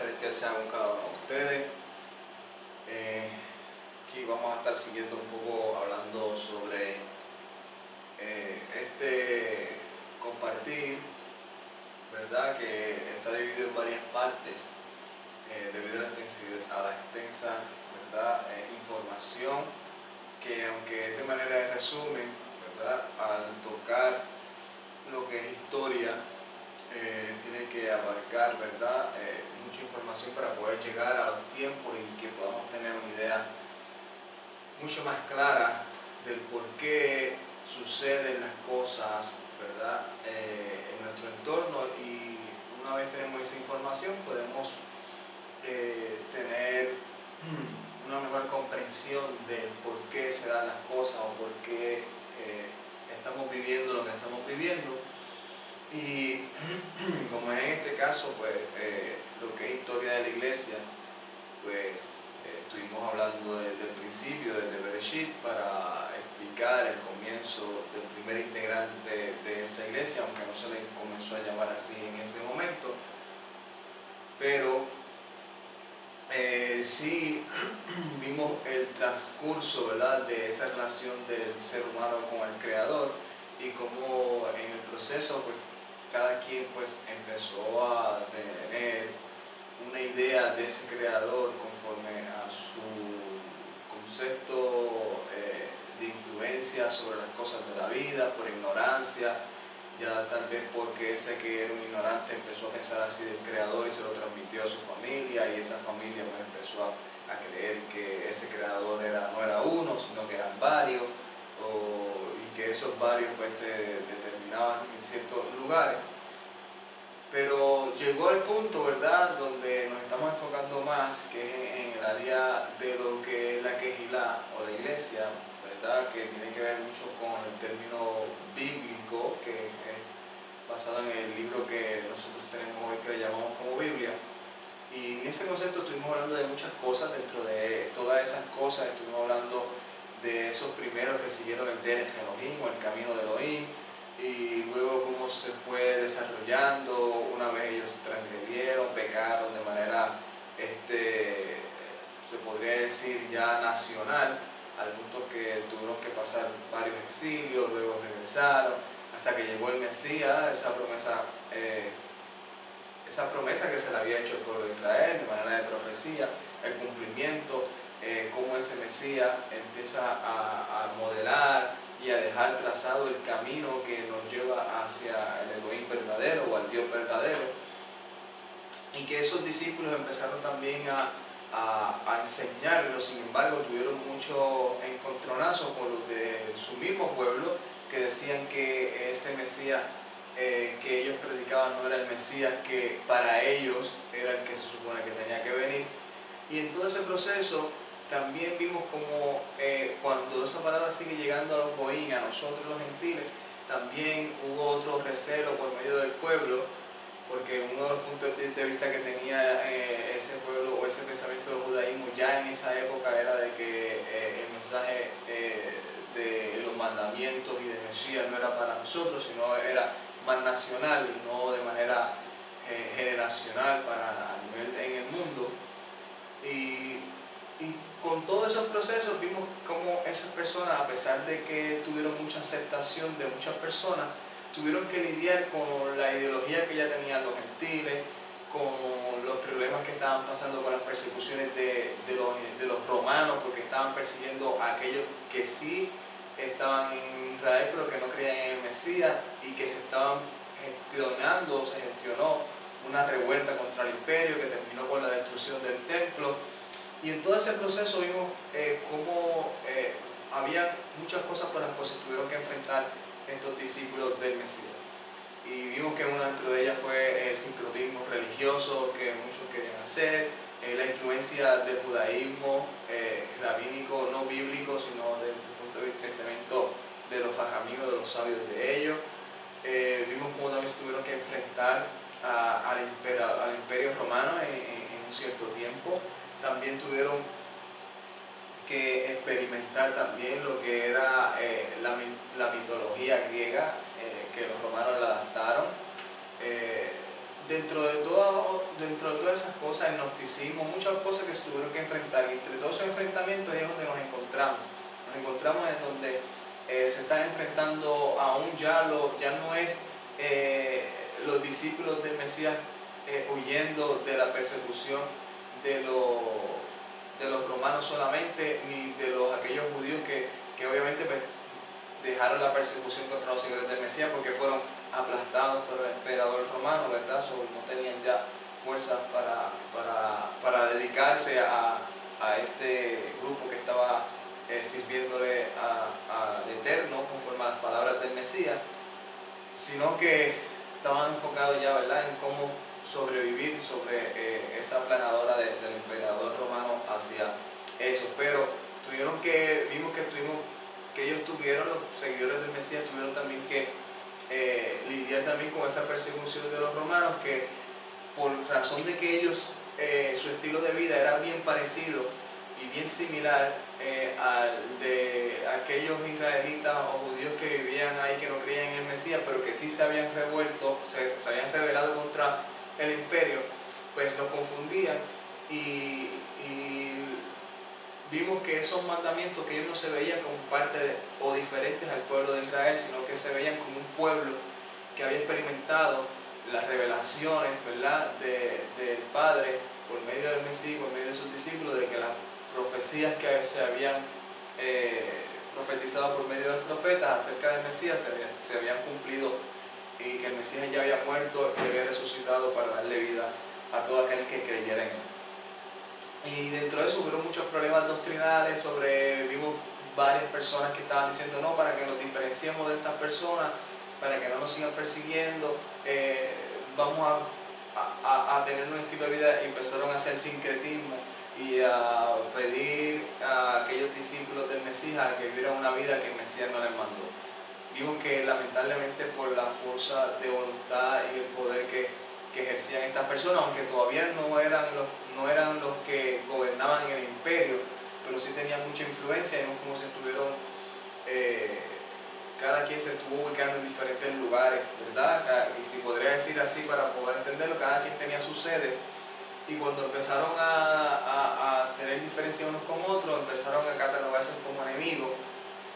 celestial sea con cada uno de ustedes. Aquí vamos a estar siguiendo un poco hablando sobre este compartir, ¿verdad? Que está dividido en varias partes debido a la extensa, ¿verdad? Información que, aunque es de manera de resumen, ¿verdad? Al tocar lo que es historia, tiene que abarcar, ¿verdad? Mucha información para poder llegar a los tiempos y que podamos tener una idea mucho más clara del por qué suceden las cosas, ¿verdad? En nuestro entorno, y una vez tenemos esa información podemos tener una mejor comprensión del por qué se dan las cosas o por qué estamos viviendo lo que estamos viviendo. Y como es en este caso, pues lo que es historia de la iglesia, pues estuvimos hablando desde el principio, desde Bereshit, para explicar el comienzo del primer integrante de esa iglesia, aunque no se le comenzó a llamar así en ese momento, pero sí vimos el transcurso, ¿verdad?, de esa relación del ser humano con el Creador, y cómo en el proceso pues cada quien pues empezó a tener una idea de ese Creador conforme a su concepto de influencia sobre las cosas de la vida, por ignorancia, ya tal vez porque ese que era un ignorante empezó a pensar así del Creador y se lo transmitió a su familia, y esa familia pues empezó a creer que ese Creador no era uno, sino que eran varios, y que esos varios pues se determinaban en ciertos lugares. Pero llegó el punto, ¿verdad?, donde nos estamos enfocando más, que es en el área de lo que es la Kehilá o la iglesia, ¿verdad?, que tiene que ver mucho con el término bíblico, que es basado en el libro que nosotros tenemos hoy, que le llamamos como Biblia. Y en ese concepto estuvimos hablando de muchas cosas. Dentro de todas esas cosas estuvimos hablando de esos primeros que siguieron el Derech Elohim o el camino de Elohim, y luego cómo se fue desarrollando una vez ellos transgredieron, pecaron de manera, se podría decir ya nacional, al punto que tuvieron que pasar varios exilios, luego regresaron, hasta que llegó el Mesías, esa promesa que se le había hecho al pueblo de Israel de manera de profecía, el cumplimiento, cómo ese Mesías empieza a modelar y a dejar trazado el camino que nos lleva hacia el Elohim verdadero o al Dios verdadero, y que esos discípulos empezaron también a enseñarlo. Sin embargo, tuvieron mucho encontronazo con los de su mismo pueblo, que decían que ese Mesías que ellos predicaban no era el Mesías que para ellos era el que se supone que tenía que venir. Y en todo ese proceso también vimos como cuando esa palabra sigue llegando a los goín, a nosotros los gentiles, también hubo otro recelo por medio del pueblo, porque uno de los puntos de vista que tenía ese pueblo o ese pensamiento del judaísmo ya en esa época era de que el mensaje de los mandamientos y de Mesías no era para nosotros, sino era más nacional y no de manera generacional a nivel en el mundo. Y con todos esos procesos vimos cómo esas personas, a pesar de que tuvieron mucha aceptación de muchas personas, tuvieron que lidiar con la ideología que ya tenían los gentiles, con los problemas que estaban pasando con las persecuciones de los romanos, porque estaban persiguiendo a aquellos que sí estaban en Israel pero que no creían en el Mesías, y que se estaban gestionando, se gestionó una revuelta contra el imperio que terminó con la destrucción del templo. Y en todo ese proceso vimos cómo había muchas cosas por las que se tuvieron que enfrentar estos discípulos del Mesías. Y vimos que una dentro de ellas fue el sincretismo religioso que muchos querían hacer, la influencia del judaísmo rabínico, no bíblico, sino desde el punto de vista del pensamiento de los amigos, de los sabios de ellos. Vimos cómo también se tuvieron que enfrentar al imperio romano en un cierto tiempo. También tuvieron que experimentar también lo que era la mitología griega, que los romanos la adaptaron. dentro de todas esas cosas, el gnosticismo, muchas cosas que se tuvieron que enfrentar, y entre todos esos enfrentamientos es donde nos encontramos. Nos encontramos en donde se están enfrentando aún ya no es los discípulos del Mesías huyendo de la persecución de los romanos solamente, ni de aquellos judíos que obviamente pues, dejaron la persecución contra los seguidores del Mesías porque fueron aplastados por el emperador romano, ¿verdad? No tenían ya fuerzas para dedicarse a este grupo que estaba sirviéndole al Eterno conforme a las palabras del Mesías, sino que estaban enfocados ya, ¿verdad?, en cómo sobrevivir sobre esa planadora del emperador romano hacia eso. Pero vimos que los seguidores del Mesías tuvieron también que lidiar también con esa persecución de los romanos, que por razón de que ellos, su estilo de vida era bien parecido y bien similar al de aquellos israelitas o judíos que vivían ahí, que no creían en el Mesías, pero que sí se habían revuelto, se habían rebelado contra el imperio, pues los confundían y vimos que esos mandamientos, que ellos no se veían como parte o diferentes al pueblo de Israel, sino que se veían como un pueblo que había experimentado las revelaciones, ¿verdad?, del Padre por medio del Mesías, por medio de sus discípulos, de que las profecías que se habían profetizado por medio del profeta acerca del Mesías se habían cumplido, y que el Mesías ya había muerto y había resucitado para darle vida a todo aquel que creyera en él. Y dentro de eso hubo muchos problemas doctrinales vimos varias personas que estaban diciendo no, para que nos diferenciemos de estas personas, para que no nos sigan persiguiendo, vamos a tener un estilo de vida, y empezaron a hacer sincretismo y a pedir a aquellos discípulos del Mesías que vivieran una vida que el Mesías no les mandó. Vimos que lamentablemente por la fuerza de voluntad y el poder que ejercían estas personas, aunque todavía no eran los que gobernaban en el imperio, pero sí tenían mucha influencia. Vimos cómo se estuvieron, cada quien se estuvo ubicando en diferentes lugares, ¿verdad? Y si podría decir así para poder entenderlo, cada quien tenía su sede, y cuando empezaron a tener diferencia unos con otros, empezaron a catalogarse como enemigos,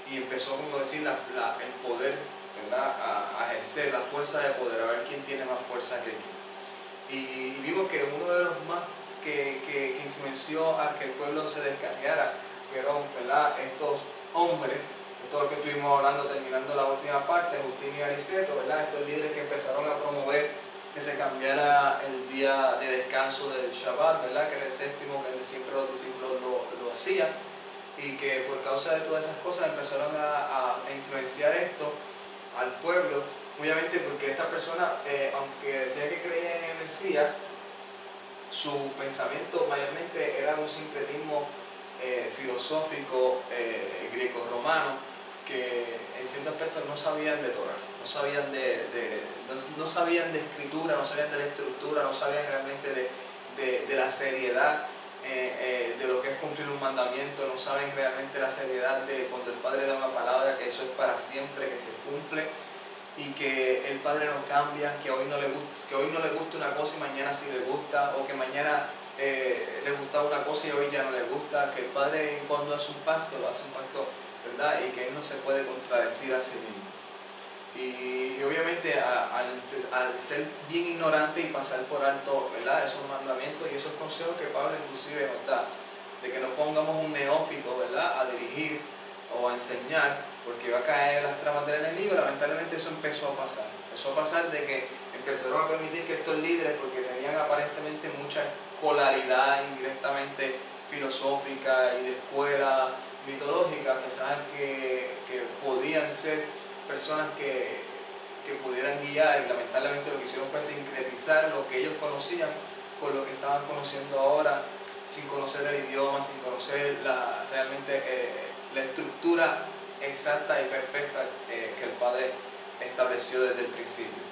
y empezó, como decir, el poder, ¿verdad?, a ejercer la fuerza de poder, a ver quién tiene más fuerza que quién. Y vimos que uno de los más que influenció a que el pueblo se descarriara fueron, ¿verdad?, estos hombres, todo lo que estuvimos hablando terminando la última parte, Justinio y Aniceto, ¿verdad?, estos líderes que empezaron a promover que se cambiara el día de descanso del Shabbat, ¿verdad?, que era el séptimo, que siempre los discípulos lo hacían, y que por causa de todas esas cosas empezaron a influenciar esto al pueblo, obviamente porque esta persona, aunque decía que creía en el Mesías, su pensamiento mayormente era un sincretismo filosófico greco-romano, que en ciertos aspectos no sabían de Torah, no sabían de escritura, no sabían de la estructura, no sabían realmente de la seriedad de lo que es cumplir un mandamiento, no saben realmente la seriedad de cuando el Padre da una palabra, que eso es para siempre, que se cumple, y que el Padre no cambia, que hoy no le gusta una cosa y mañana sí le gusta, o que mañana le gustaba una cosa y hoy ya no le gusta, que el Padre cuando hace un pacto, lo hace un pacto, ¿verdad?, y que Él no se puede contradecir a sí mismo. Y obviamente al ser bien ignorante y pasar por alto, ¿verdad?, esos mandamientos y esos consejos que Pablo inclusive nos da, de que no pongamos un neófito, ¿verdad?, a dirigir o a enseñar, porque va a caer en las tramas del enemigo. Lamentablemente eso empezó a pasar de que empezaron a permitir que estos líderes, porque tenían aparentemente mucha escolaridad indirectamente filosófica y de escuela mitológica, pensaban que podían ser personas que pudieran guiar, y lamentablemente lo que hicieron fue sincretizar lo que ellos conocían con lo que estaban conociendo ahora, sin conocer el idioma, sin conocer realmente la estructura exacta y perfecta que el Padre estableció desde el principio.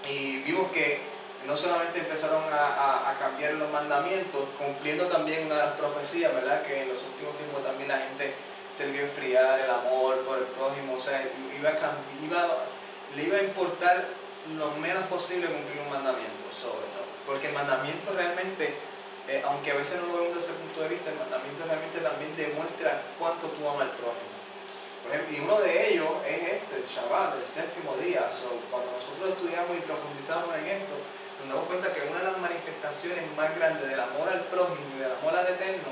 Y vimos que no solamente empezaron a cambiar los mandamientos, cumpliendo también una de las profecías, ¿verdad?, que en los últimos tiempos también la gente se le iba a enfriar el amor por el prójimo, o sea, le iba a importar lo menos posible cumplir un mandamiento, sobre todo. Porque el mandamiento realmente, aunque a veces no lo vemos desde ese punto de vista, el mandamiento realmente también demuestra cuánto tú amas al prójimo. Por ejemplo, y uno de ellos es el Shabbat, el séptimo día. Cuando nosotros estudiamos y profundizamos en esto, nos damos cuenta que una de las manifestaciones más grandes del amor al prójimo y del amor al eterno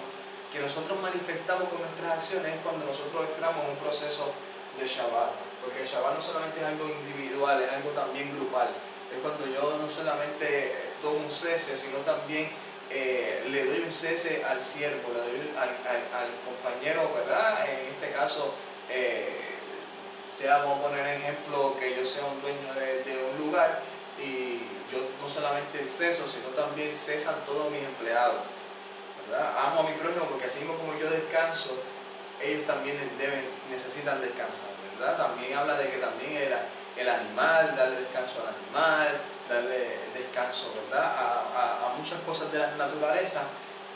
que nosotros manifestamos con nuestras acciones es cuando nosotros entramos en un proceso de Shabbat. Porque el Shabbat no solamente es algo individual, es algo también grupal. Es cuando yo no solamente tomo un cese, sino también le doy un cese al siervo, le doy al compañero, ¿verdad? En este caso, vamos a poner ejemplo que yo sea un dueño de un lugar y yo no solamente ceso, sino también cesan todos mis empleados, ¿verdad? Amo a mi prójimo porque así mismo como yo descanso, ellos también necesitan descansar, ¿verdad? También habla de que también el animal, darle descanso al animal, darle descanso, ¿verdad? A muchas cosas de la naturaleza.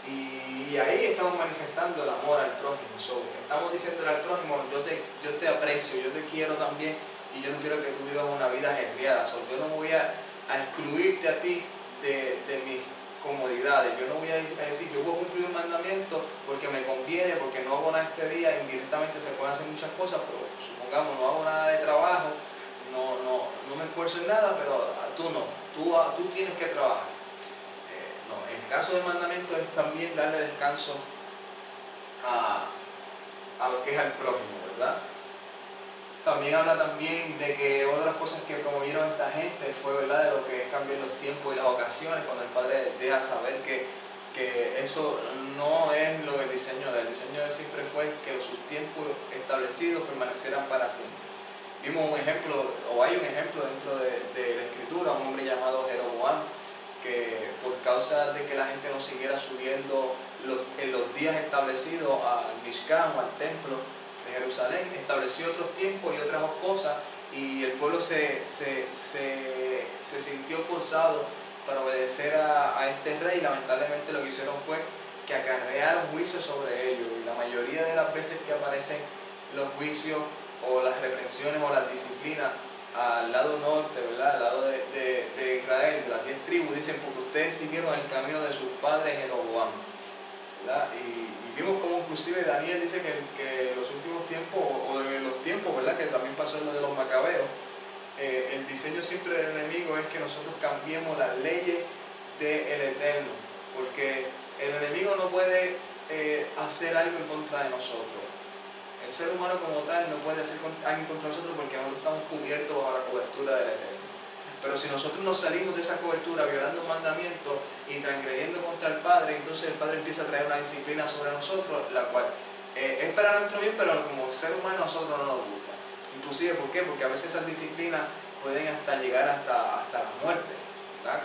Y ahí estamos manifestando el amor al prójimo. Estamos diciéndole al prójimo, yo te aprecio, yo te quiero también y yo no quiero que tú vivas una vida ajetreada. Yo no voy a excluirte a ti de mis comodidades. Yo no voy a decir, yo voy a cumplir un mandamiento porque me conviene, porque no hago nada este día. Indirectamente se pueden hacer muchas cosas, pero supongamos no hago nada de trabajo, no me esfuerzo en nada, pero tú no, tú tienes que trabajar. No, el caso del mandamiento es también darle descanso a lo que es al prójimo, ¿verdad? También habla también de que otra de las cosas que promovieron esta gente fue, ¿verdad?, de lo que es cambiar los tiempos y las ocasiones, cuando el Padre deja saber que eso no es lo del diseño de él. El diseño de él siempre fue que sus tiempos establecidos permanecieran para siempre. Vimos un ejemplo, o hay un ejemplo dentro de la Escritura, un hombre llamado Jeroboam, que por causa de que la gente no siguiera subiendo en los días establecidos al Mishkan o al templo de Jerusalén, estableció otros tiempos y otras cosas, y el pueblo se sintió forzado para obedecer a este rey. Lamentablemente lo que hicieron fue que acarrearon juicios sobre ellos, y la mayoría de las veces que aparecen los juicios o las reprensiones o las disciplinas al lado norte, ¿verdad?, al lado de Israel, de las 10 tribus, dicen porque ustedes siguieron el camino de sus padres Jeroboam, ¿verdad? Y vimos como inclusive Daniel dice que en los últimos tiempos, o en los tiempos, ¿verdad?, que también pasó en lo de los macabeos, el diseño siempre del enemigo es que nosotros cambiemos las leyes del Eterno, porque el enemigo no puede hacer algo en contra de nosotros. El ser humano como tal no puede hacer algo contra nosotros porque nosotros estamos cubiertos bajo la cobertura del Eterno. Pero si nosotros nos salimos de esa cobertura violando un mandamiento y transgrediendo contra el Padre, entonces el Padre empieza a traer una disciplina sobre nosotros, la cual es para nuestro bien, pero como ser humano a nosotros no nos gusta. Inclusive, ¿por qué? Porque a veces esas disciplinas pueden hasta llegar hasta la muerte, ¿verdad?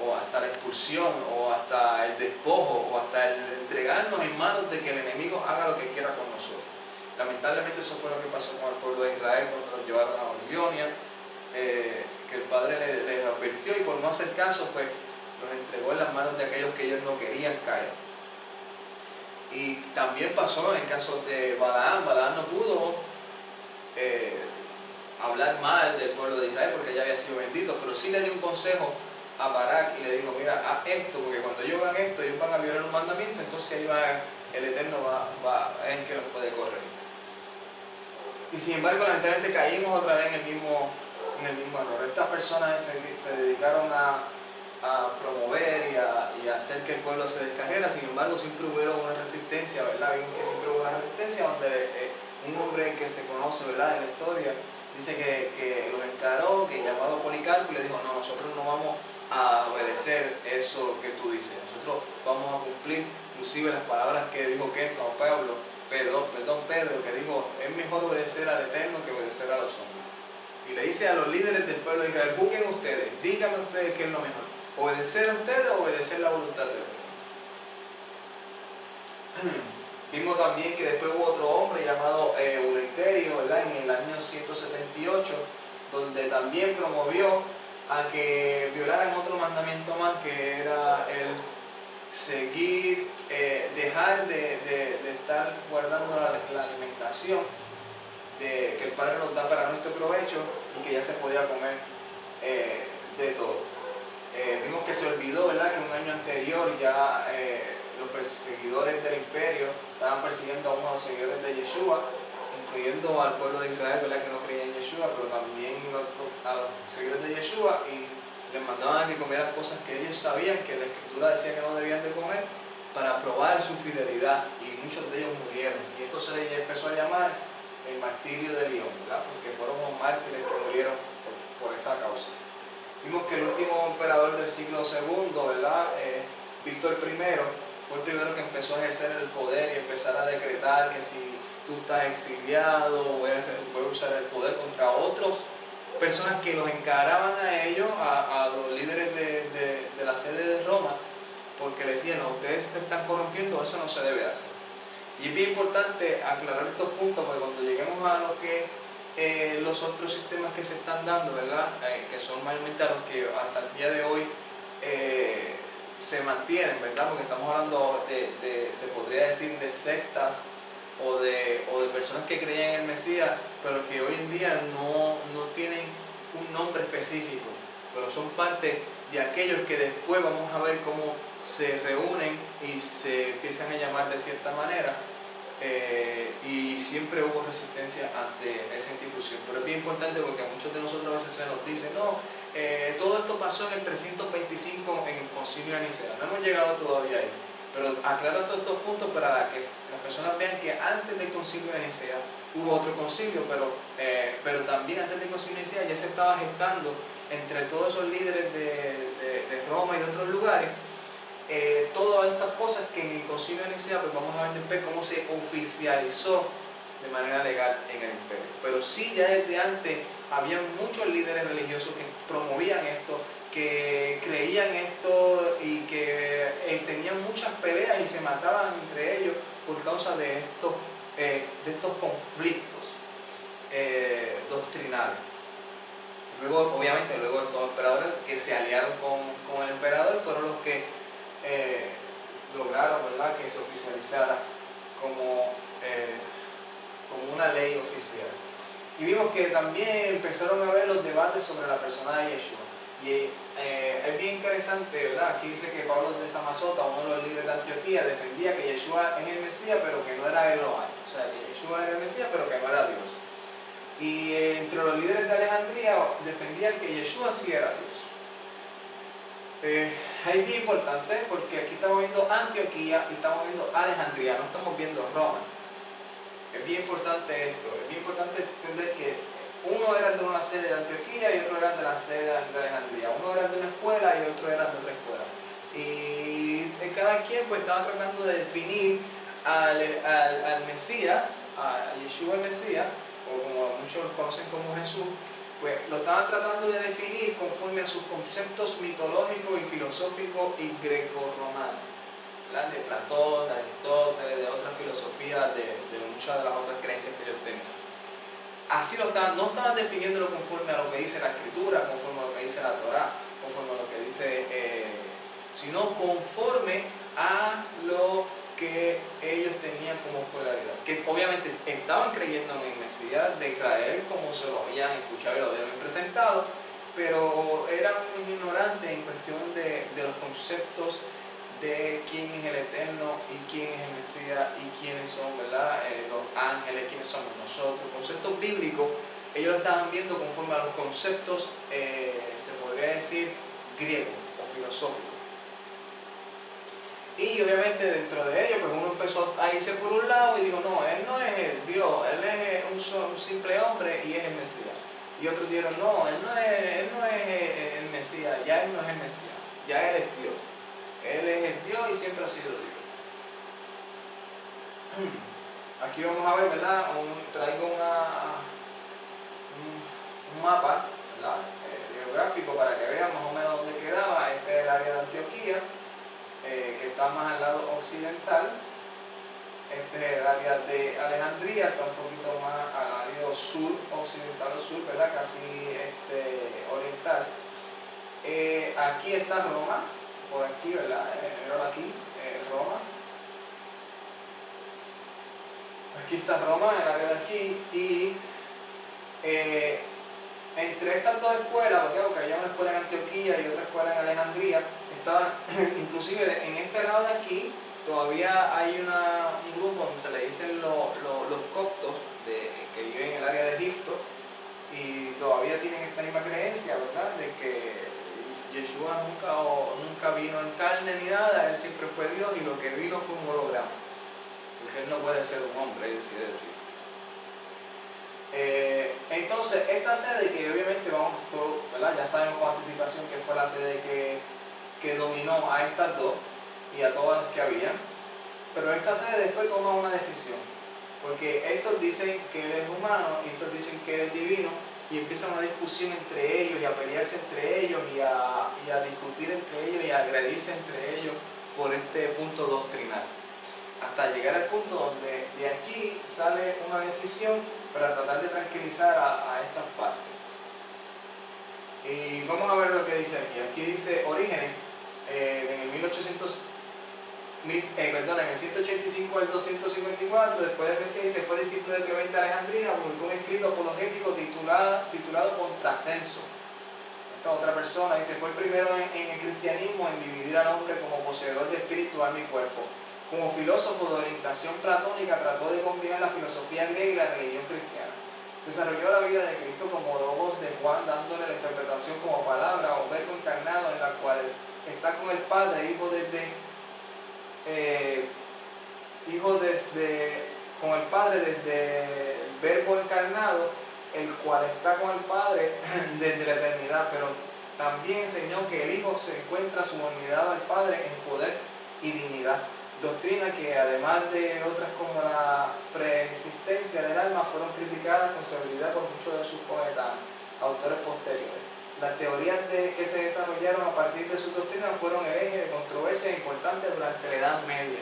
O hasta la expulsión, o hasta el despojo, o hasta el entregarnos en manos de que el enemigo haga lo que quiera con nosotros. Lamentablemente eso fue lo que pasó con el pueblo de Israel cuando los llevaron a Babilonia, que el Padre les advirtió y por no hacer caso, pues los entregó en las manos de aquellos que ellos no querían caer. Y también pasó en el caso de Balaam. Balaam no pudo hablar mal del pueblo de Israel porque ya había sido bendito, pero sí le dio un consejo a Barak y le dijo, mira, haz esto, porque cuando ellos hagan esto, ellos van a violar un mandamiento, entonces ahí el Eterno va en que los puede correr. Y sin embargo, lamentablemente caímos otra vez en el mismo error. Estas personas se dedicaron a promover y a hacer que el pueblo se descarriara. Sin embargo, siempre hubo una resistencia, ¿verdad? Vimos que siempre hubo una resistencia donde un hombre que se conoce, ¿verdad?, en la historia, dice que los encaró, que llamado Policarpo, y le dijo, no, nosotros no vamos a obedecer eso que tú dices, nosotros vamos a cumplir inclusive las palabras que dijo Kefa o Pedro, que dijo, es mejor obedecer al Eterno que obedecer a los hombres. Y le dice a los líderes del pueblo de Israel, juzguen ustedes, díganme ustedes qué es lo mejor, obedecer a ustedes o obedecer la voluntad del Eterno. Vimos también que después hubo otro hombre llamado Eleuterio, ¿verdad?, en el año 178, donde también promovió a que violaran otro mandamiento más, que era el seguir, dejar de estar guardando la alimentación que el Padre nos da para nuestro provecho y que ya se podía comer de todo. Vimos que se olvidó, ¿verdad?, que un año anterior ya los perseguidores del imperio estaban persiguiendo a uno de los seguidores de Yeshua, incluyendo al pueblo de Israel, ¿verdad?, que no creía en Yeshua, pero también a los seguidores de Yeshua, y les mandaban a que comieran cosas que ellos sabían que la escritura decía que no debían de comer, para probar su fidelidad, y muchos de ellos murieron. Y esto se les empezó a llamar el martirio de León, ¿verdad?, porque fueron los mártires que murieron por esa causa. Vimos que el último emperador del siglo II, ¿verdad?, Víctor I, fue el primero que empezó a ejercer el poder y empezar a decretar que si tú estás exiliado, puedes usar el poder contra otras personas que los encaraban a ellos, a los líderes de la sede de Roma, porque le decían, no, ustedes te están corrompiendo, eso no se debe hacer. Y es bien importante aclarar estos puntos, porque cuando lleguemos a lo que los otros sistemas que se están dando, ¿verdad?, que son mayormente a los que hasta el día de hoy se mantienen, ¿verdad?, porque estamos hablando se podría decir, de sectas o de personas que creían en el Mesías, pero que hoy en día no tienen un nombre específico, pero son parte de aquellos que después vamos a ver cómo se reúnen y se empiezan a llamar de cierta manera, y siempre hubo resistencia ante esa institución. Pero es bien importante porque a muchos de nosotros a veces se nos dice, no, todo esto pasó en el 325 en el Concilio de Nicea. No hemos llegado todavía ahí, pero aclaro todos estos puntos para que las personas vean que antes del Concilio de Nicea hubo otro concilio, pero también antes del Concilio de Nicea ya se estaba gestando entre todos esos líderes de Roma y de otros lugares, todas estas cosas que en el Concilio de Nicea, pues vamos a ver después cómo se oficializó de manera legal en el imperio. Pero sí, ya desde antes había muchos líderes religiosos que promovían esto, que creían esto y que tenían muchas peleas y se mataban entre ellos por causa de estos conflictos doctrinales. Luego, obviamente, estos emperadores que se aliaron con el emperador fueron los que lograron, ¿verdad?, que se oficializara como una ley oficial. Y vimos que también empezaron a haber los debates sobre la persona de Yeshua. Y es bien interesante, ¿verdad? Aquí dice que Pablo de Samazota, uno de los líderes de Antioquía, defendía que Yeshua es el Mesías, pero que no era Elohai. O sea, que Yeshua era el Mesías, pero que no era Dios. Y entre los líderes de Alejandría defendían que Yeshua sí era Dios. Es bien importante porque aquí estamos viendo Antioquía y estamos viendo Alejandría, no estamos viendo Roma. Es bien importante esto, es bien importante entender que uno era de una sede de Antioquía y otro era de la sede de Alejandría. Uno era de una escuela y otro era de otra escuela. Y cada quien pues estaba tratando de definir al Mesías, a Yeshua el Mesías, o como muchos lo conocen como Jesús, pues lo estaban tratando de definir conforme a sus conceptos mitológicos y filosóficos y greco-romanos, de Platón, de Aristóteles, de otras filosofías, de muchas de las otras creencias que ellos tenían. Así no estaban definiéndolo conforme a lo que dice la Escritura, conforme a lo que dice la Torá, conforme a lo que dice, sino conforme a lo que ellos tenían como escolaridad, que obviamente estaban creyendo en el Mesías de Israel como se lo habían escuchado y lo habían presentado, pero eran ignorantes en cuestión de los conceptos de quién es el Eterno y quién es el Mesías y quiénes son, ¿verdad?, los ángeles, quiénes somos nosotros. Conceptos bíblicos ellos lo estaban viendo conforme a los conceptos, se podría decir, griegos o filosóficos. Y obviamente dentro de ellos, pues uno empezó a irse por un lado y dijo, no, él no es el Dios, él es un simple hombre y es el Mesías. Y otros dijeron, no, él no es el Mesías, ya él no es el Mesías, ya él es Dios. Él es el Dios y siempre ha sido Dios. Aquí vamos a ver, ¿verdad? Traigo un mapa, ¿verdad?, geográfico para que vean más o menos dónde quedaba. Este es el área de Antioquía, que está más al lado occidental. Este es el área de Alejandría, está un poquito más al área sur, occidental o sur, ¿verdad?, casi oriental. Aquí está Roma, por aquí, ¿verdad? Aquí, Roma. Aquí está Roma, el área de aquí, y entre estas dos escuelas, porque había una escuela en Antioquía y otra escuela en Alejandría, estaban, inclusive en este lado de aquí, todavía hay un grupo donde se le dicen los coptos, que viven en el área de Egipto, y todavía tienen esta misma creencia, ¿verdad?, de que Yeshua nunca vino en carne ni nada, él siempre fue Dios, y lo que vino fue un holograma, porque él no puede ser un hombre, él sí es Dios. Entonces, esta sede que obviamente ¿verdad?, ya sabemos con anticipación que fue la sede que dominó a estas dos y a todas las que había, pero esta sede después toma una decisión, porque estos dicen que él es humano y estos dicen que él es divino, y empieza una discusión entre ellos y a pelearse entre ellos y a discutir entre ellos y a agredirse entre ellos por este punto doctrinal, hasta llegar al punto donde de aquí sale una decisión para tratar de tranquilizar a estas partes. Y vamos a ver lo que dice aquí. Aquí dice Orígenes, en el 185 al 254, después de Mesías, se fue discípulo de Clemente Alejandrina, publicó un escrito apologético titulado Contrasenso. Esta otra persona dice: fue el primero en el cristianismo en dividir al hombre como poseedor de espíritu, alma y cuerpo. Como filósofo de orientación platónica, trató de combinar la filosofía griega y la religión cristiana. Desarrolló la vida de Cristo como logos de Juan, dándole la interpretación como palabra o verbo encarnado, en la cual está con el Padre, con el Padre desde el verbo encarnado, el cual está con el Padre desde la eternidad, pero también enseñó que el Hijo se encuentra subordinado al Padre en poder y dignidad. Doctrina que, además de otras como la preexistencia del alma, fueron criticadas con severidad por muchos de sus coetáneos, autores posteriores. Las teorías que se desarrollaron a partir de su doctrina fueron el eje de controversia importante durante la Edad Media.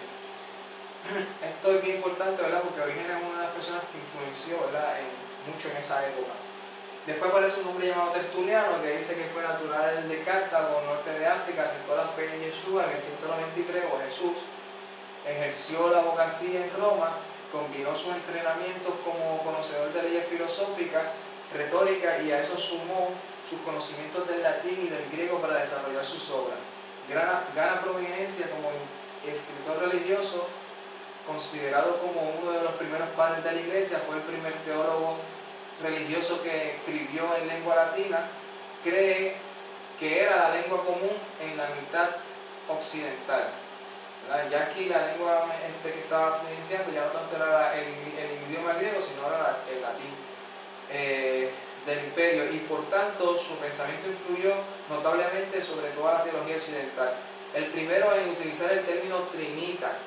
Esto es bien importante, ¿verdad?, porque Orígenes es una de las personas que influenció, ¿verdad?, mucho en esa época. Después aparece un hombre llamado Tertuliano, que dice que fue natural de Cartago, norte de África, aceptó la fe en Yeshua en el 193, o Jesús, ejerció la abogacía en Roma, combinó sus entrenamientos como conocedor de leyes filosóficas, retórica, y a eso sumó sus conocimientos del latín y del griego para desarrollar sus obras. Gana prominencia como escritor religioso, considerado como uno de los primeros padres de la Iglesia. Fue el primer teólogo religioso que escribió en lengua latina. Cree que era la lengua común en la mitad occidental. Ya aquí la lengua que estaba influenciando ya no tanto era el idioma griego, sino era el latín del imperio, y por tanto su pensamiento influyó notablemente sobre toda la teología occidental. El primero en utilizar el término trinitas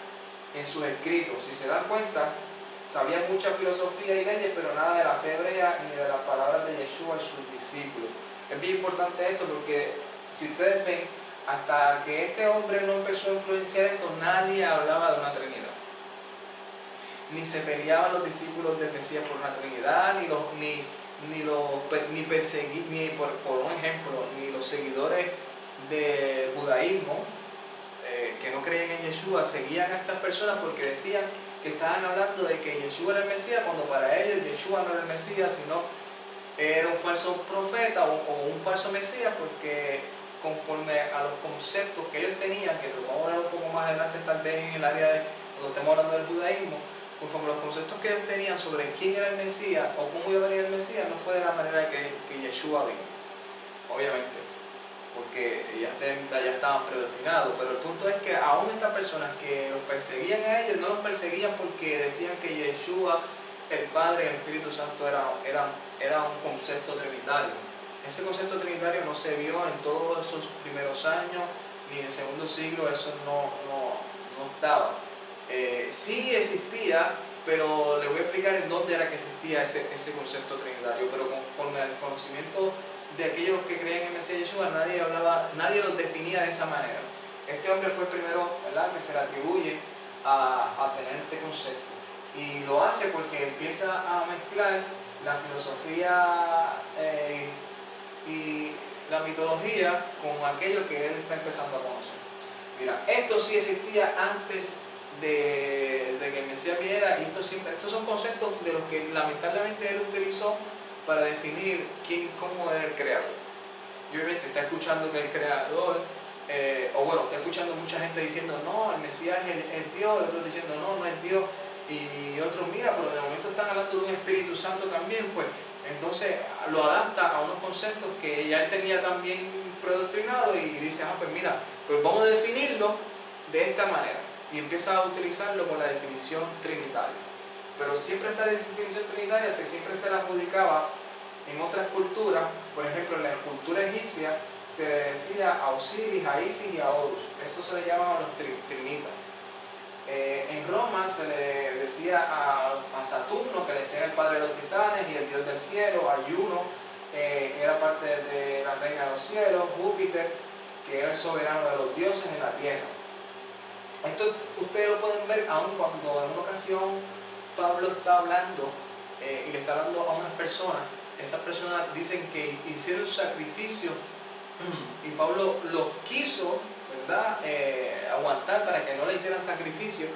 en sus escritos. Si se dan cuenta, sabía mucha filosofía y leyes, pero nada de la fe hebrea ni de las palabras de Yeshua y sus discípulos. Es bien importante esto, porque si ustedes ven, hasta que este hombre no empezó a influenciar esto, nadie hablaba de una Trinidad. Ni se peleaban los discípulos del Mesías por una Trinidad, por un ejemplo, ni los seguidores del judaísmo que no creían en Yeshua seguían a estas personas, porque decían que estaban hablando de que Yeshua era el Mesías, cuando para ellos Yeshua no era el Mesías, sino era un falso profeta o un falso Mesías, porque conforme a los conceptos que ellos tenían, que lo vamos a ver un poco más adelante tal vez en el área de cuando estemos hablando del judaísmo, conforme a los conceptos que ellos tenían sobre quién era el Mesías o cómo iba a venir el Mesías, no fue de la manera que Yeshua vino, obviamente, porque ya estaban predestinados. Pero el punto es que aún estas personas que los perseguían a ellos, no los perseguían porque decían que Yeshua, el Padre y el Espíritu Santo era un concepto trinitario. Ese concepto trinitario no se vio en todos esos primeros años, ni en el segundo siglo, eso no estaba. Sí existía, pero le voy a explicar en dónde era que existía ese concepto trinitario, pero conforme al conocimiento de aquellos que creían en el Mesías Yeshua, nadie los definía de esa manera. Este hombre fue el primero, ¿verdad?, que se le atribuye a tener este concepto, y lo hace porque empieza a mezclar la filosofía y la mitología con aquello que él está empezando a conocer. Mira, esto sí existía antes de que el Mesías viniera, y estos son conceptos de los que lamentablemente él utilizó, para definir cómo era el creador. Y obviamente está escuchando que el creador, o bueno, está escuchando mucha gente diciendo, no, el Mesías es Dios, otros diciendo, no, no es Dios, y otros, mira, pero de momento están hablando de un Espíritu Santo también, pues entonces lo adapta a unos conceptos que ya él tenía también predoctrinado y dice, pues mira, pues vamos a definirlo de esta manera, y empieza a utilizarlo con la definición trinitaria. Pero siempre esta definición trinitaria siempre se la adjudicaba en otras culturas. Por ejemplo, en la cultura egipcia se le decía a Osiris, a Isis y a Horus. Esto se le llamaba los trinitas. En Roma se le decía a Saturno, que le decía el padre de los titanes y el dios del cielo, a Juno, que era parte de la reina de los cielos, Júpiter, que era el soberano de los dioses en la tierra. Esto ustedes lo pueden ver aun cuando en una ocasión Pablo está hablando y le está hablando a unas personas. Esas personas dicen que hicieron sacrificio y Pablo los quiso, ¿verdad?, aguantar para que no le hicieran sacrificio,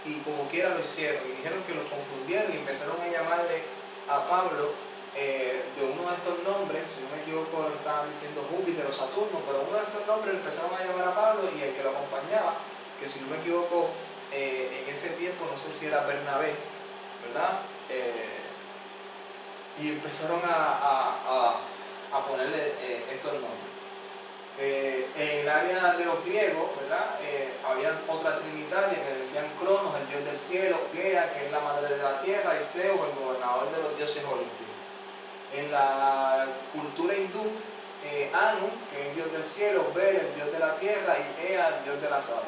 y como quiera lo hicieron, y dijeron que los confundieron y empezaron a llamarle a Pablo de uno de estos nombres. Si no me equivoco lo estaban diciendo Júpiter o Saturno, pero uno de estos nombres le empezaron a llamar a Pablo, y el que lo acompañaba, que si no me equivoco en ese tiempo no sé si era Bernabé, ¿verdad?, y empezaron a ponerle estos nombres. En el área de los griegos, ¿verdad?, había otra trinitaria que decían Cronos, el dios del cielo, Gea, que es la madre de la tierra, y Zeus, el gobernador de los dioses olímpicos. En la cultura hindú, Anu, que es el dios del cielo, Bel, el dios de la tierra, y Ea, el dios de las aguas.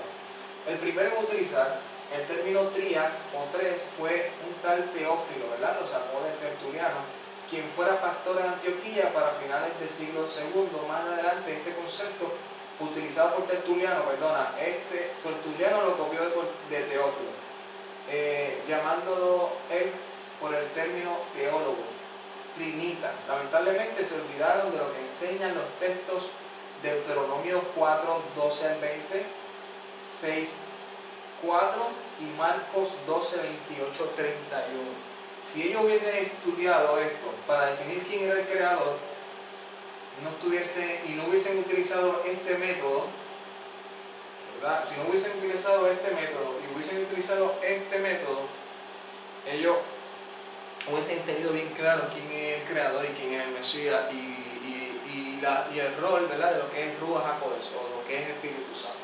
El primero en utilizar el término trías o tres fue un tal Teófilo, ¿verdad?, lo sacó de Tertuliano, quien fuera pastor en Antioquía para finales del siglo II. Más adelante este concepto utilizado por Tertuliano, Tertuliano lo copió de Teófilo, llamándolo él por el término teólogo, trinita. Lamentablemente se olvidaron de lo que enseñan los textos de Deuteronomio 4, 12 al 20, 6, 4 y Marcos 12, 28, 31. Si ellos hubiesen estudiado esto para definir quién era el creador, no hubiesen utilizado este método, ¿verdad? Si no hubiesen utilizado este método y hubiesen utilizado este método, ellos hubiesen tenido bien claro quién es el creador y quién es el Mesías y el rol, ¿verdad?, de lo que es Ruach HaKodesh o lo que es Espíritu Santo.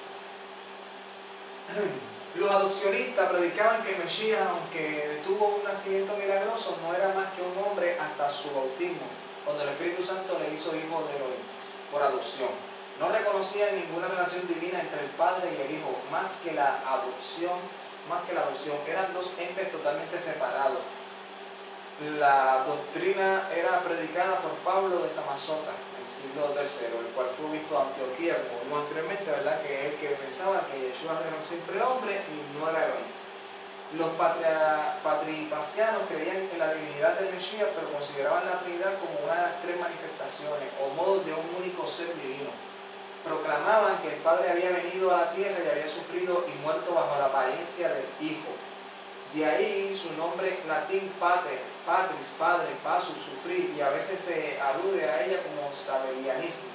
Los adopcionistas predicaban que el Mesías, aunque tuvo un nacimiento milagroso, no era más que un hombre hasta su bautismo, cuando el Espíritu Santo le hizo hijo de Elohim por adopción. No reconocían ninguna relación divina entre el Padre y el Hijo, más que la adopción. Eran dos entes totalmente separados. La doctrina era predicada por Pablo de Samosata en el siglo III, el cual fue obispo de Antioquía, como vimos anteriormente, ¿verdad?, que es el que pensaba que Yeshua era siempre hombre y no era Elohim. Los patripacianos creían en la divinidad del Mesías, pero consideraban la Trinidad como una de las tres manifestaciones o modos de un único ser divino. Proclamaban que el Padre había venido a la tierra y había sufrido y muerto bajo la apariencia del Hijo. De ahí su nombre latín patris, padre, pasus, sufrir, y a veces se alude a ella como sabelianismo.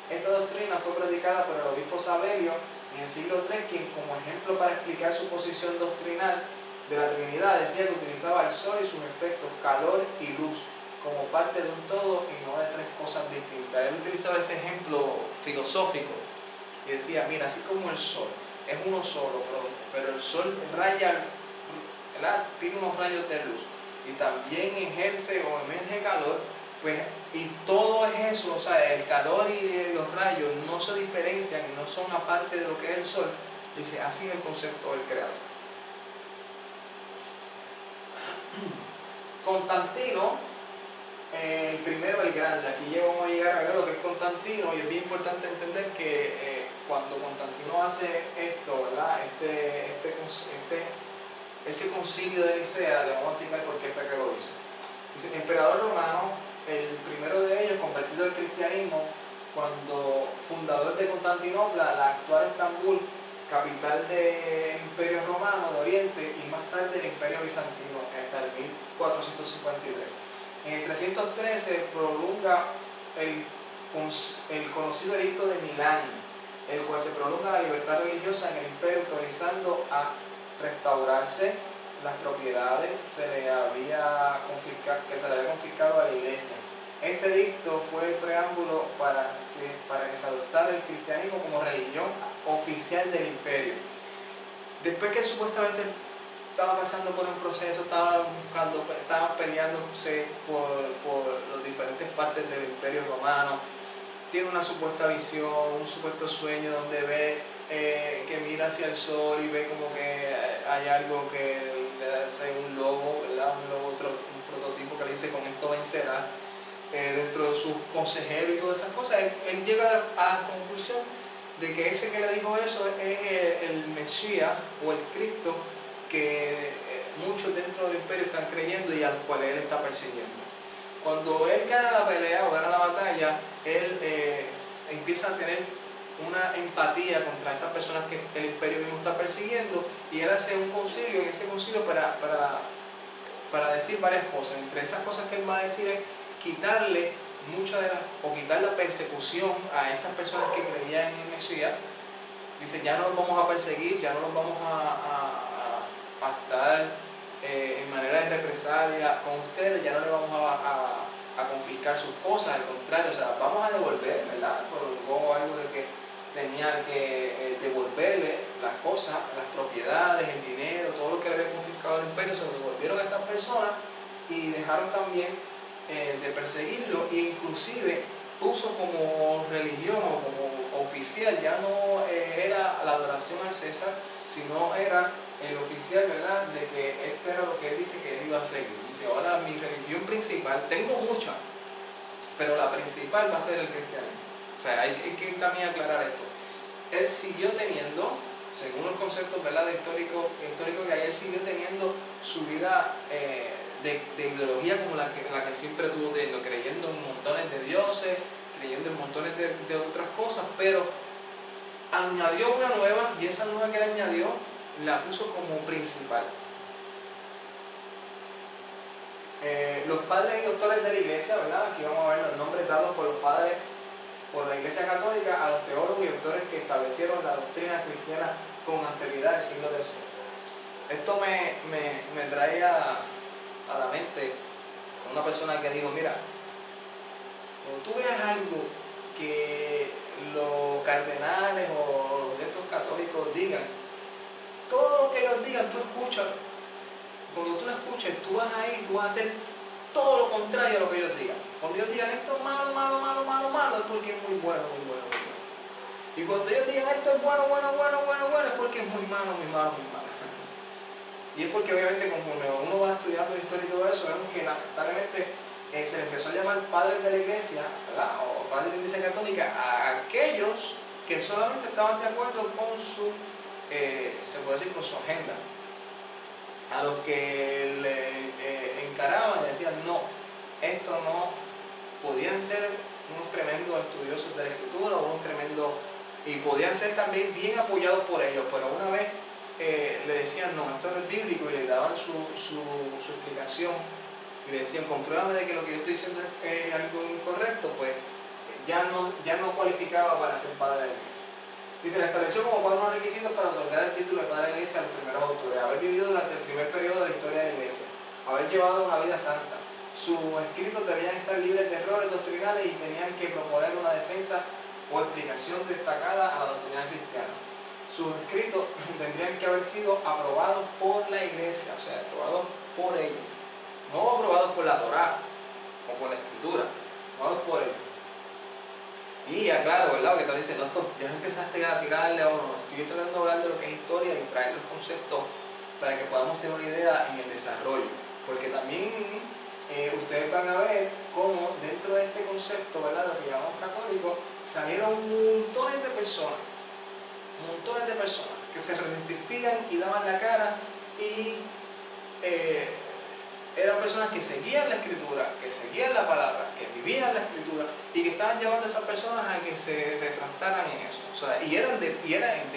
Esta doctrina fue predicada por el obispo Sabelio en el siglo III, quien como ejemplo para explicar su posición doctrinal de la Trinidad decía que utilizaba el sol y sus efectos, calor y luz, como parte de un todo y no de tres cosas distintas. Él utilizaba ese ejemplo filosófico y decía, mira, así como el sol es uno solo, pero el sol raya, ¿verdad?, tiene unos rayos de luz y también ejerce o emerge calor, pues, y todo es eso, o sea, el calor y los rayos no se diferencian y no son aparte de lo que es el sol. Dice, así es el concepto del creador. Constantino, el primero, el grande, aquí ya vamos a llegar a ver lo que es Constantino, y es bien importante entender que cuando Constantino hace esto, ¿verdad?, ese concilio de Nicea, le vamos a explicar por qué fue que lo hizo. Dice, emperador romano, el primero de ellos convertido al cristianismo, cuando fundador de Constantinopla, la actual Estambul, capital del Imperio Romano de Oriente, y más tarde el Imperio Bizantino, hasta el 1453. En el 313 prolonga el conocido edicto de Milán, el cual se prolonga la libertad religiosa en el imperio, autorizando a restaurarse las propiedades que se le había confiscado a la iglesia. Este edicto fue el preámbulo para que se adoptara el cristianismo como religión oficial del imperio. Después que supuestamente estaba pasando por un proceso, estaba peleándose por las diferentes partes del imperio romano, tiene una supuesta visión, un supuesto sueño donde ve que mira hacia el sol y ve como que hay algo que le hace un logo, ¿verdad? Un prototipo que le dice: con esto vencerás. Dentro de sus consejeros y todas esas cosas, él llega a la conclusión de que ese que le dijo eso es el Mesías o el Cristo que muchos dentro del imperio están creyendo y al cual él está persiguiendo. Cuando él gana la pelea o gana la batalla, él empieza a tener una empatía contra estas personas que el imperio mismo está persiguiendo, y él hace un concilio, en ese concilio para decir varias cosas. Entre esas cosas que él va a decir es quitarle quitar la persecución a estas personas que creían en el Mesías. Dice: ya no los vamos a perseguir, ya no los vamos a estar en manera de represalia con ustedes, ya no les vamos a confiscar sus cosas, al contrario, o sea, vamos a devolver, ¿verdad? Prolongó algo de que tenía que devolverle las cosas, las propiedades, el dinero, todo lo que le había confiscado el imperio, se lo devolvieron a estas personas, y dejaron también de perseguirlo, e inclusive puso como religión o como oficial, ya no era la adoración al César, sino era el oficial, ¿verdad?, de que esto era lo que él dice que él iba a seguir. Dice: ahora mi religión principal, tengo muchas, pero la principal va a ser el cristianismo. O sea, hay que también aclarar esto. Él siguió teniendo, según los conceptos, ¿verdad?, histórico que hay, él siguió teniendo su vida de ideología como la que siempre estuvo teniendo, creyendo en montones de dioses, creyendo en montones de otras cosas, pero añadió una nueva, y esa nueva que él añadió la puso como principal. Los padres y doctores de la iglesia, ¿verdad? Aquí vamos a ver los nombres dados por los padres, por la Iglesia Católica, a los teólogos y doctores que establecieron la doctrina cristiana con anterioridad al siglo X. Esto me trae a la mente una persona que dijo: mira, cuando tú veas algo que los cardenales o los de estos católicos digan, todo lo que ellos digan, tú escúchalo. Cuando tú lo escuches, tú vas ahí, tú vas a hacer todo lo contrario a lo que ellos digan. Cuando ellos digan esto es malo, malo, malo, malo, malo, es porque es muy bueno, muy bueno, muy bueno. Y cuando ellos digan esto es bueno, bueno, bueno, bueno, bueno, es porque es muy malo, muy malo, muy malo. Y es porque obviamente conforme uno va estudiando la historia y todo eso, vemos que lamentablemente se le empezó a llamar padres de la iglesia, ¿verdad?, o padres de la iglesia católica, a aquellos que solamente estaban de acuerdo con su, se puede decir, con su agenda. A los que le encaraban y decían: no, esto no, podían ser unos tremendos estudiosos de la escritura, unos tremendos, y podían ser también bien apoyados por ellos, pero una vez le decían: no, esto no es bíblico, y le daban su explicación, y le decían: compruébame de que lo que yo estoy diciendo es algo incorrecto, pues ya no cualificaba para ser padre de la iglesia. Dice: le estableció como cuatro unos requisitos para otorgar el título de padre de la iglesia a los primeros autores: haber vivido durante el primer periodo de la historia de la iglesia, haber llevado una vida santa, sus escritos debían estar libres de errores doctrinales y tenían que proponer una defensa o explicación destacada a la doctrina cristiana. Sus escritos tendrían que haber sido aprobados por la iglesia, o sea, aprobados por ellos, no aprobados por la Torá o por la escritura, aprobados por ellos. Y aclaro, ¿verdad?, porque te dicen: no, esto ya empezaste a tirarle a uno. Estoy tratando de hablar de lo que es historia y traer los conceptos para que podamos tener una idea en el desarrollo, porque también ustedes van a ver cómo dentro de este concepto, ¿verdad?, de lo que llamamos católico, salieron montones de personas que se resistían y daban la cara, y eran personas que seguían la escritura, que seguían la palabra, que vivían la escritura, y que estaban llevando a esas personas a que se retractaran en eso. O sea, y eran de